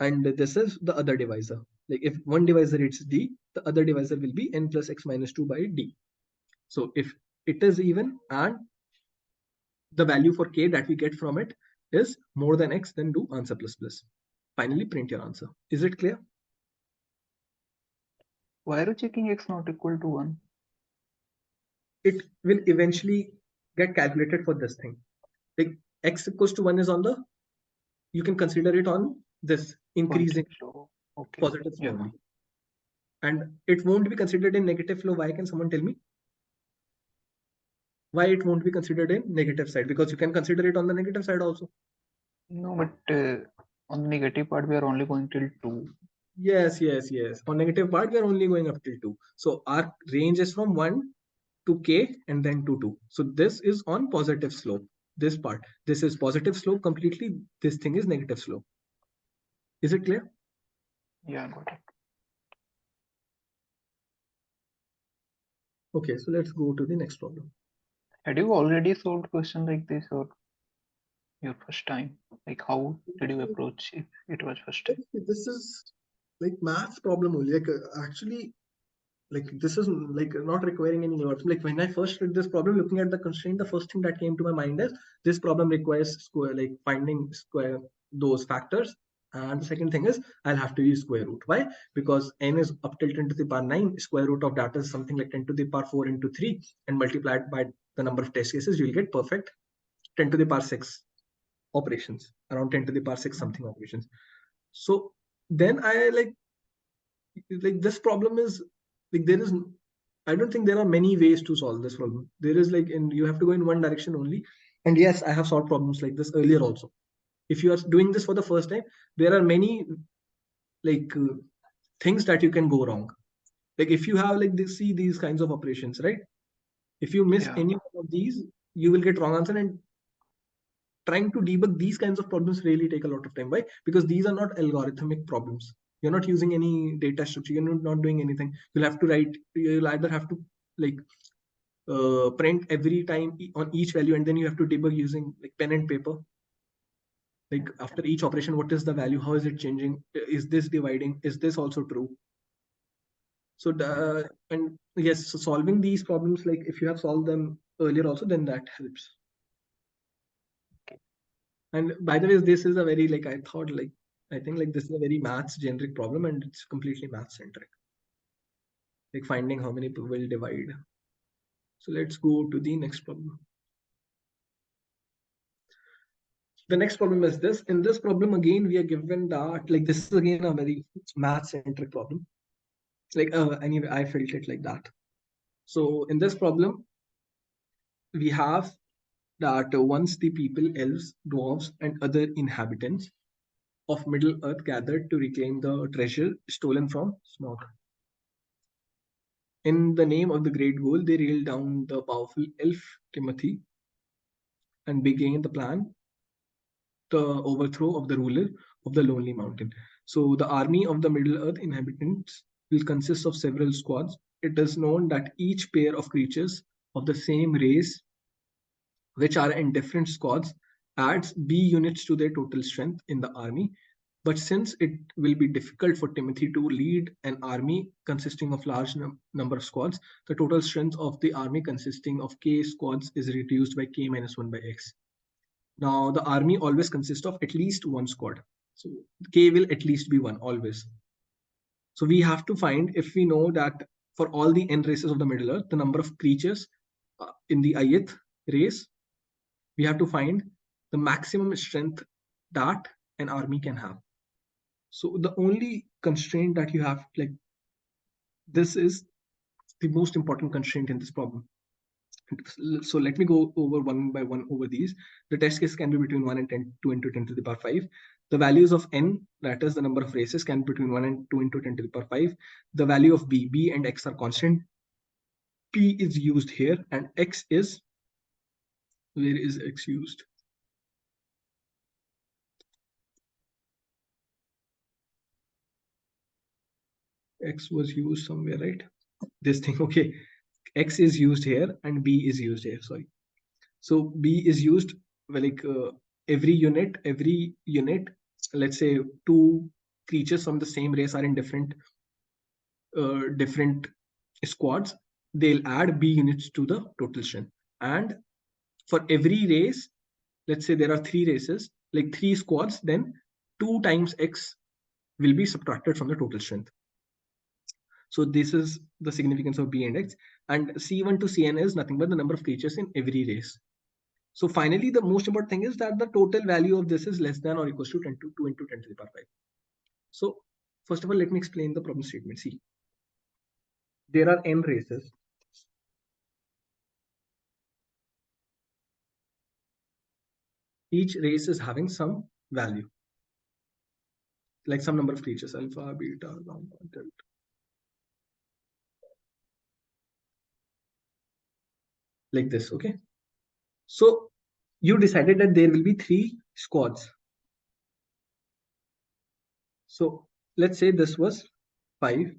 And this is the other divisor. Like if one divisor it's d, the other divisor will be n plus x minus 2 by d. So if it is even and the value for k that we get from it is more than x, then do answer plus plus. Finally, print your answer. Is it clear?
Why are you checking x not equal to 1?
It will eventually get calculated for this thing. Like x equals to 1 is on the, you can consider it on this increasing
Flow. Okay.
positive
Yeah.
only. And it won't be considered in negative flow. Why? Can someone tell me? Why it won't be considered in negative side? Because you can consider it on the negative side also.
No, but on the negative part, we are only going till 2.
Yes. On negative part, we are only going up till 2. So our range is from 1 to k and then to 2. So this is on positive slope. This part, this is positive slope completely. This thing is negative slope. Is it clear?
Yeah, got it.
Okay, so let's go to the next problem.
Had you already solved question like this or your first time? Like how did you approach if it was first time?
This is like math problem only. Like actually, like this is like not requiring any words. Like when I first read this problem, looking at the constraint, the first thing that came to my mind is this problem requires square, like finding square those factors. And the second thing is I'll have to use square root. Why? Because n is up till 10 to the power 9. Square root of that is something like 10 to the power 4 into 3, and multiplied by the number of test cases, you'll get perfect 10 to the power 6 operations, around 10 to the power 6 something operations. So then I like this problem is like there is, I don't think there are many ways to solve this problem. There is like, and you have to go in one direction only. And yes, I have solved problems like this earlier also. If you are doing this for the first time, there are many like things that you can go wrong. Like if you have like this, see these kinds of operations, right? If you miss any one of these, you will get wrong answer. And trying to debug these kinds of problems really take a lot of time. Why? Because these are not algorithmic problems. You're not using any data structure. You're not doing anything. You'll have to write. You'll either have to like print every time on each value, and then you have to debug using like pen and paper. Like after each operation, what is the value? How is it changing? Is this dividing? Is this also true? So and yes, so solving these problems, like if you have solved them earlier also, then that helps. And by the way, this is a very like I think like this is a very maths generic problem, and it's completely math centric. Like finding how many people will divide. So let's go to the next problem. The next problem is this. In this problem, again, we are given that like this is again a very math centric problem. Like anyway, I felt it like that. So in this problem, we have that once the people, elves, dwarves, and other inhabitants of Middle Earth gathered to reclaim the treasure stolen from Smaug. In the name of the great goal, they railed down the powerful elf Timothy and began the plan, the overthrow of the ruler of the Lonely Mountain. So the army of the Middle Earth inhabitants will consist of several squads. It is known that each pair of creatures of the same race, which are in different squads, adds B units to their total strength in the army. But since it will be difficult for Timothy to lead an army consisting of large number of squads, the total strength of the army consisting of K squads is reduced by K minus 1 by X. Now, the army always consists of at least one squad. So K will at least be 1, always. So we have to find, if we know that for all the N races of the Middle Earth, the number of creatures in the ith race, we have to find the maximum strength that an army can have. So the only constraint that you have, like, this is the most important constraint in this problem. So let me go over one by one over these. The test case can be between 1 and 10, 2 into 10 to the power 5. The values of n, that is the number of races, can be between 1 and 2 into 10 to the power 5. The value of b and x are constant. P is used here, and x is, where is x used? X was used somewhere, right? This thing, okay. X is used here and B is used here, sorry. So B is used, well, like every unit, let's say two creatures from the same race are in different squads, they'll add B units to the total strength. And for every race, let's say there are 3 races, like 3 squads, then 2 times X will be subtracted from the total strength. So this is the significance of B and X. And C1 to Cn is nothing but the number of creatures in every race. So finally, the most important thing is that the total value of this is less than or equals to 10 to 2 into 10 to the power 5. So first of all, let me explain the problem statement. See, there are n races. Each race is having some value, like some number of creatures, alpha, beta, gamma, delta. Like this, okay? So you decided that there will be 3 squads. So let's say this was 5.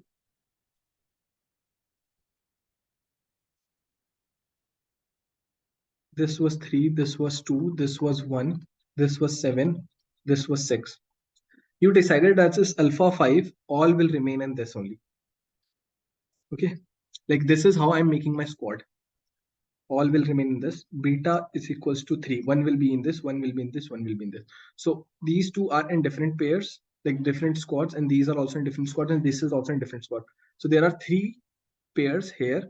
This was 3, this was 2, this was 1, this was 7, this was 6. You decided that this alpha 5, all will remain in this only. Okay, like this is how I'm making my squad. All will remain in this. Beta is equals to 3. One will be in this, one will be in this, one will be in this. So these two are in different pairs, like different squads, and these are also in different squads, and this is also in different squad. So there are 3 pairs here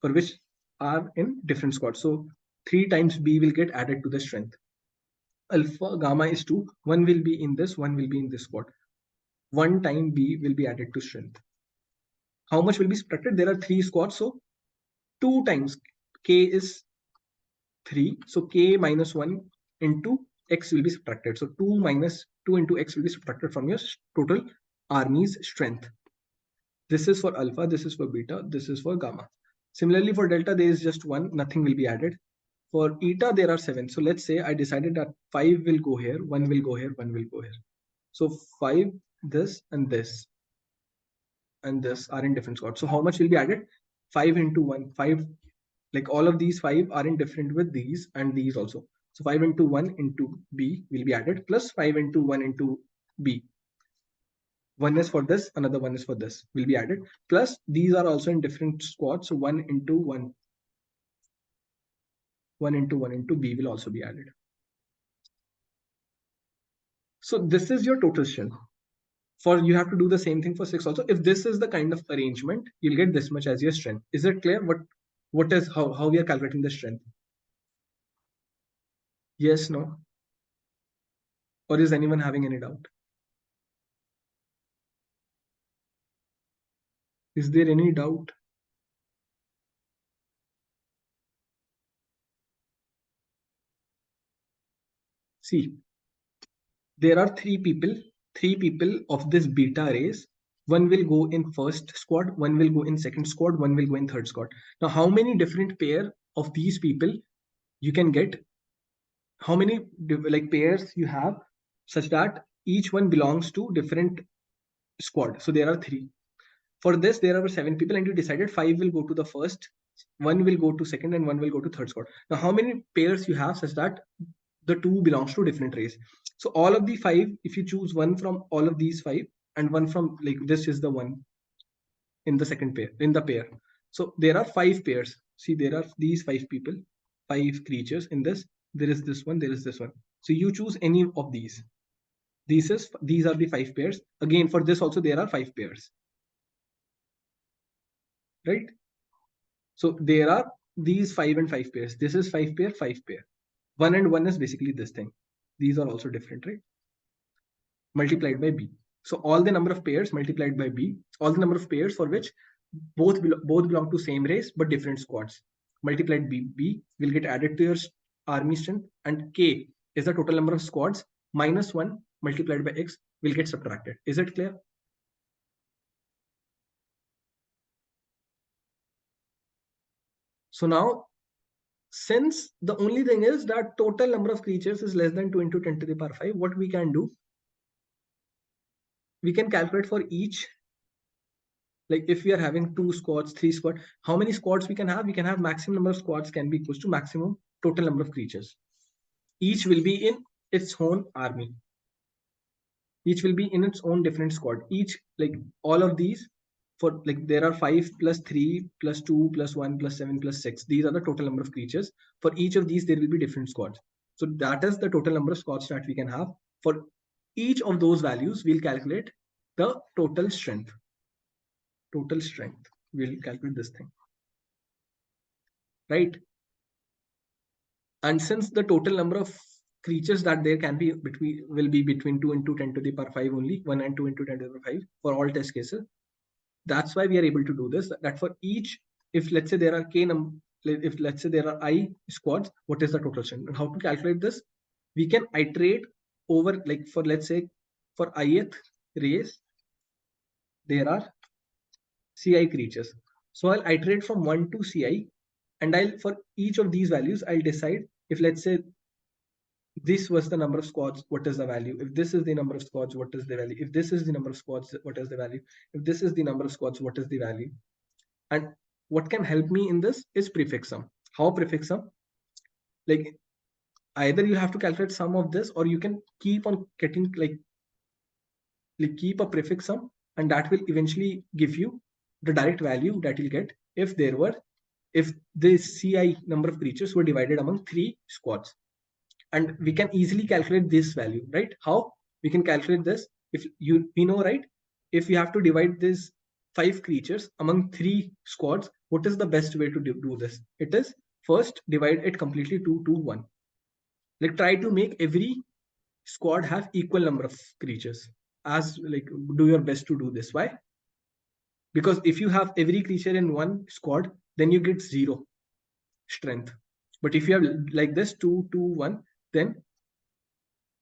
for which are in different squads. So 3 times B will get added to the strength. Alpha gamma is 2. One will be in this, one will be in this squad. 1 time B will be added to strength. How much will be subtracted? There are 3 squads, so 2 times K is 3. So K minus 1 into X will be subtracted. So 2 minus 2 into X will be subtracted from your total army's strength. This is for alpha, this is for beta, this is for gamma. Similarly, for delta, there is just 1, nothing will be added. For eta, there are 7. So let's say I decided that 5 will go here, 1 will go here, 1 will go here. So 5, this, and this are in different squads. So how much will be added? 5 into 1, 5, like all of these 5 are in different with these and these also. So 5 into 1 into B will be added, plus 5 into 1 into B. One is for this, another one is for this, will be added. Plus these are also in different squads. So 1 into 1, 1 into 1 into B will also be added. So this is your total strength. For you have to do the same thing for 6 also. If this is the kind of arrangement, you'll get this much as your strength. Is it clear what is how we are calculating the strength? Yes, no? Or is anyone having any doubt? Is there any doubt? See, there are 3 people of this beta race. One will go in first squad, one will go in second squad, one will go in third squad. Now, how many different pair of these people you can get? How many like pairs you have such that each one belongs to different squad? So there are 3. For this, there are 7 people, and you decided 5 will go to the first, 1 will go to second, and 1 will go to third squad. Now, how many pairs you have such that the 2 belongs to different race? So all of the 5, if you choose one from all of these 5 and one from, like, this is the one in the second pair, in the pair. So there are 5 pairs. See, there are these 5 people, 5 creatures in this. There is this one, there is this one. So you choose any of these. These are the 5 pairs. Again, for this also there are 5 pairs. Right? So there are these 5 and 5 pairs. This is 5 pair, 5 pair. 1 and 1 is basically this thing. These are also different, right? Multiplied by B. So all the number of pairs multiplied by B, all the number of pairs for which both belong to same race but different squads, multiplied B will get added to your army strength, and K is the total number of squads minus 1 multiplied by X will get subtracted. Is it clear? So now, since the only thing is that total number of creatures is less than 2 into 10 to the power 5, what we can do, we can calculate for each, like if we are having 2 squads, 3 squads, how many squads we can have? We can have maximum number of squads can be equals to maximum total number of creatures. Each will be in its own army. Each will be in its own different squad. Each, like all of these, for like there are 5 plus 3 plus 2 plus 1 plus 7 plus 6. These are the total number of creatures. For each of these, there will be different squads. So that is the total number of squads that we can have. For each of those values, we'll calculate the total strength. Total strength. We'll calculate this thing. Right? And since the total number of creatures that there can be will be between 2 into 10 to the power 5 only, 1 and 2 into 10 to the power 5 for all test cases. That's why we are able to do this, that for each, if let's say there are if let's say there are I squads, what is the total strength? And how to calculate this? We can iterate over, like for let's say for ith race, there are CI creatures. So I'll iterate from 1 to CI, and I'll, for each of these values, I'll decide if let's say this was the number of squads, what is the value? If this is the number of squads, what is the value? If this is the number of squads, what is the value? If this is the number of squads, what is the value? And what can help me in this is prefix sum. How prefix sum? Like either you have to calculate sum of this, or you can keep on getting like keep a prefix sum, and that will eventually give you the direct value that you'll get if the CI number of creatures were divided among 3 squads. And we can easily calculate this value, right? How we can calculate this? If we know, right? If we have to divide this 5 creatures among 3 squads, what is the best way to do this? It is first divide it completely 2 to 1. Like try to make every squad have equal number of creatures. As like do your best to do this. Why? Because if you have every creature in one squad, then you get 0 strength. But if you have like this 2 to 1, then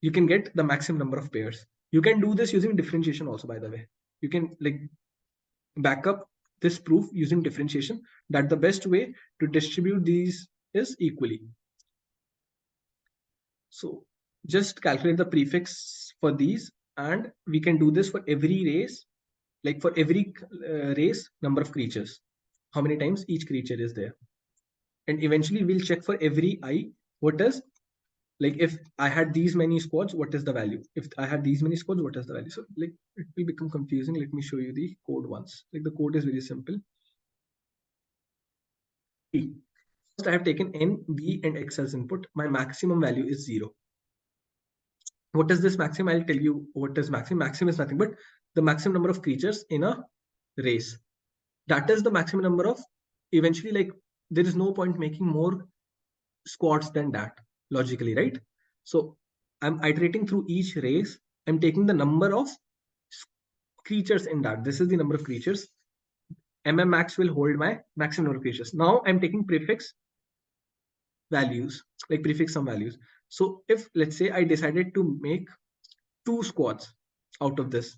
you can get the maximum number of pairs. You can do this using differentiation also, by the way. You can like back up this proof using differentiation, that the best way to distribute these is equally. So just calculate the prefix for these, and we can do this for every race, like for every race number of creatures, how many times each creature is there. And eventually we'll check for every I, what is, like if I had these many squads, what is the value? If I had these many squads, what is the value? So like it will become confusing. Let me show you the code once. Like the code is very simple. First I have taken N, B and X as input. My maximum value is 0. What is this maximum? I'll tell you what is maximum. Maximum is nothing but the maximum number of creatures in a race. That is the maximum number of, eventually, like there is no point making more squads than that, logically, right? So I'm iterating through each race. I'm taking the number of creatures in that. This is the number of creatures. Max will hold my maximum number of creatures. Now I'm taking prefix values, like prefix sum values. So if let's say I decided to make 2 squads out of this,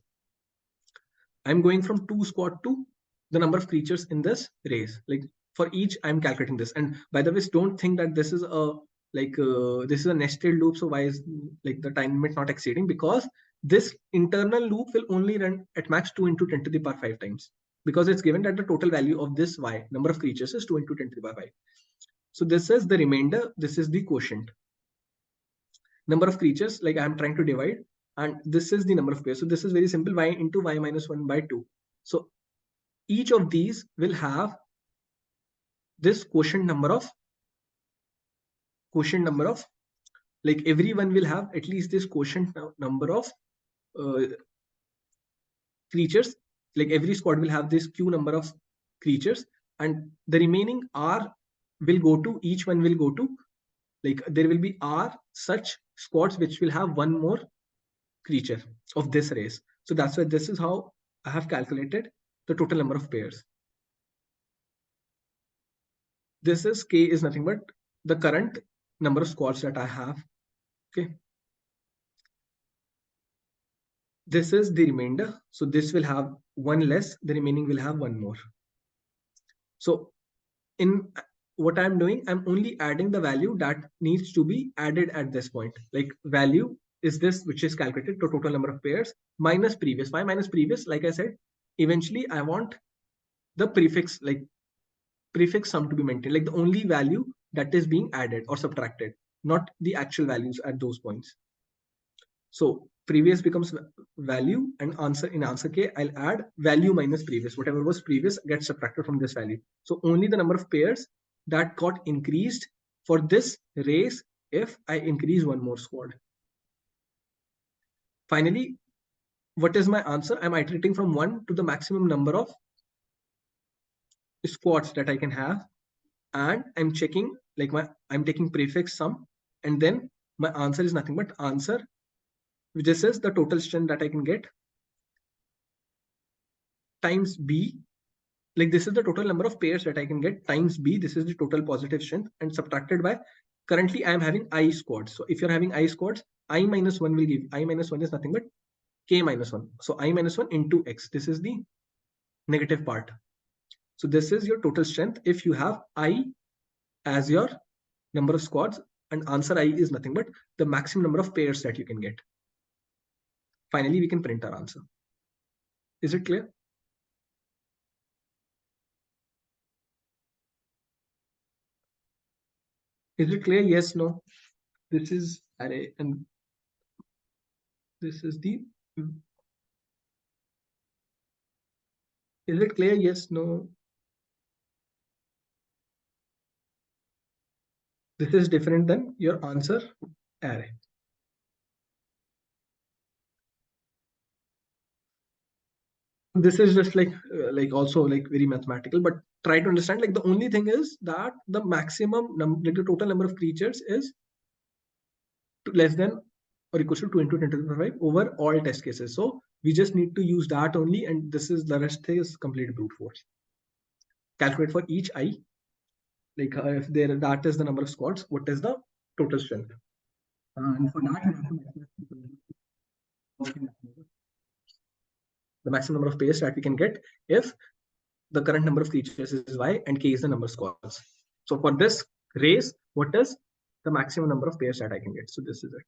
I'm going from 2 squad to the number of creatures in this race. Like for each, I'm calculating this. And by the way, don't think that this is a this is a nested loop. So why is like the time limit not exceeding? Because this internal loop will only run at max 2 into 10 to the power 5 times, because it's given that the total value of this y number of creatures is 2 into 10 to the power 5. So this is the remainder. This is the quotient. Number of creatures, like I'm trying to divide, and this is the number of pairs. So this is very simple, y into y minus 1 by 2. So each of these will have this quotient number of, like everyone will have at least this quotient number of creatures. Like every squad will have this q number of creatures, and the remaining r will go to, each one will go to, like there will be r such squads which will have one more creature of this race. So that's why this is how I have calculated the total number of pairs. This is K is nothing but the current number of squads that I have. Okay. This is the remainder. So this will have one less, the remaining will have one more. So in what I'm doing, I'm only adding the value that needs to be added at this point. Like value is this, which is calculated to total number of pairs minus previous. Why minus previous? Like I said, eventually I want the prefix, like prefix sum to be maintained, like the only value that is being added or subtracted, not the actual values at those points. So previous becomes value, and answer in answer K, I'll add value minus previous. Whatever was previous gets subtracted from this value. So only the number of pairs that got increased for this race if I increase one more squad. Finally, what is my answer? I'm iterating from 1 to the maximum number of squads that I can have, and I'm checking, like I'm taking prefix sum, and then my answer is nothing but answer. This is the total strength that I can get times B. Like this is the total number of pairs that I can get times B. This is the total positive strength, and subtracted by, currently I am having I squads. So if you're having I squads, I minus 1 will give, I minus 1 is nothing but K minus 1. So I minus 1 into X. This is the negative part. So this is your total strength if you have I as your number of squads, and answer I is nothing but the maximum number of pairs that you can get. Finally, we can print our answer. Is it clear? Is it clear? Yes, no. This is array and this is the. Is it clear? Yes, no. This is different than your answer array. This is just like also like very mathematical, but try to understand, like the only thing is that the maximum number, like the total number of creatures is less than or equals to 2 into 10 to the power 5 over all test cases. So we just need to use that only, and this is the rest is complete brute force. Calculate for each I, like if there that is the number of squads, what is the total strength? And for that, the maximum number of pairs that we can get if the current number of creatures is Y and K is the number of squads. So for this race, what is the maximum number of pairs that I can get? So this is it.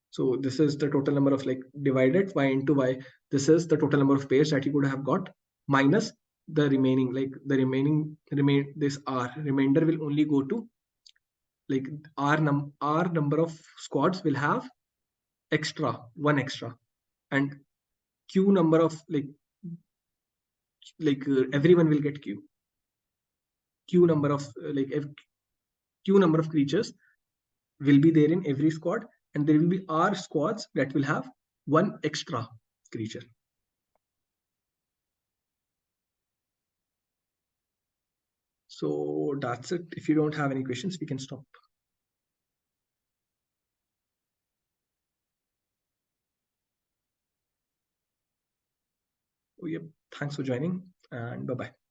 So this is the total number of, like, divided Y into Y. This is the total number of pairs that you could have got minus the remaining, like the remain this R remainder will only go to, like R number of squads will have one extra, and Q number of everyone will get Q number of Q number of creatures will be there in every squad, and there will be R squads that will have one extra creature. So that's it. If you don't have any questions, we can stop. Oh, yep. Thanks for joining, and bye-bye.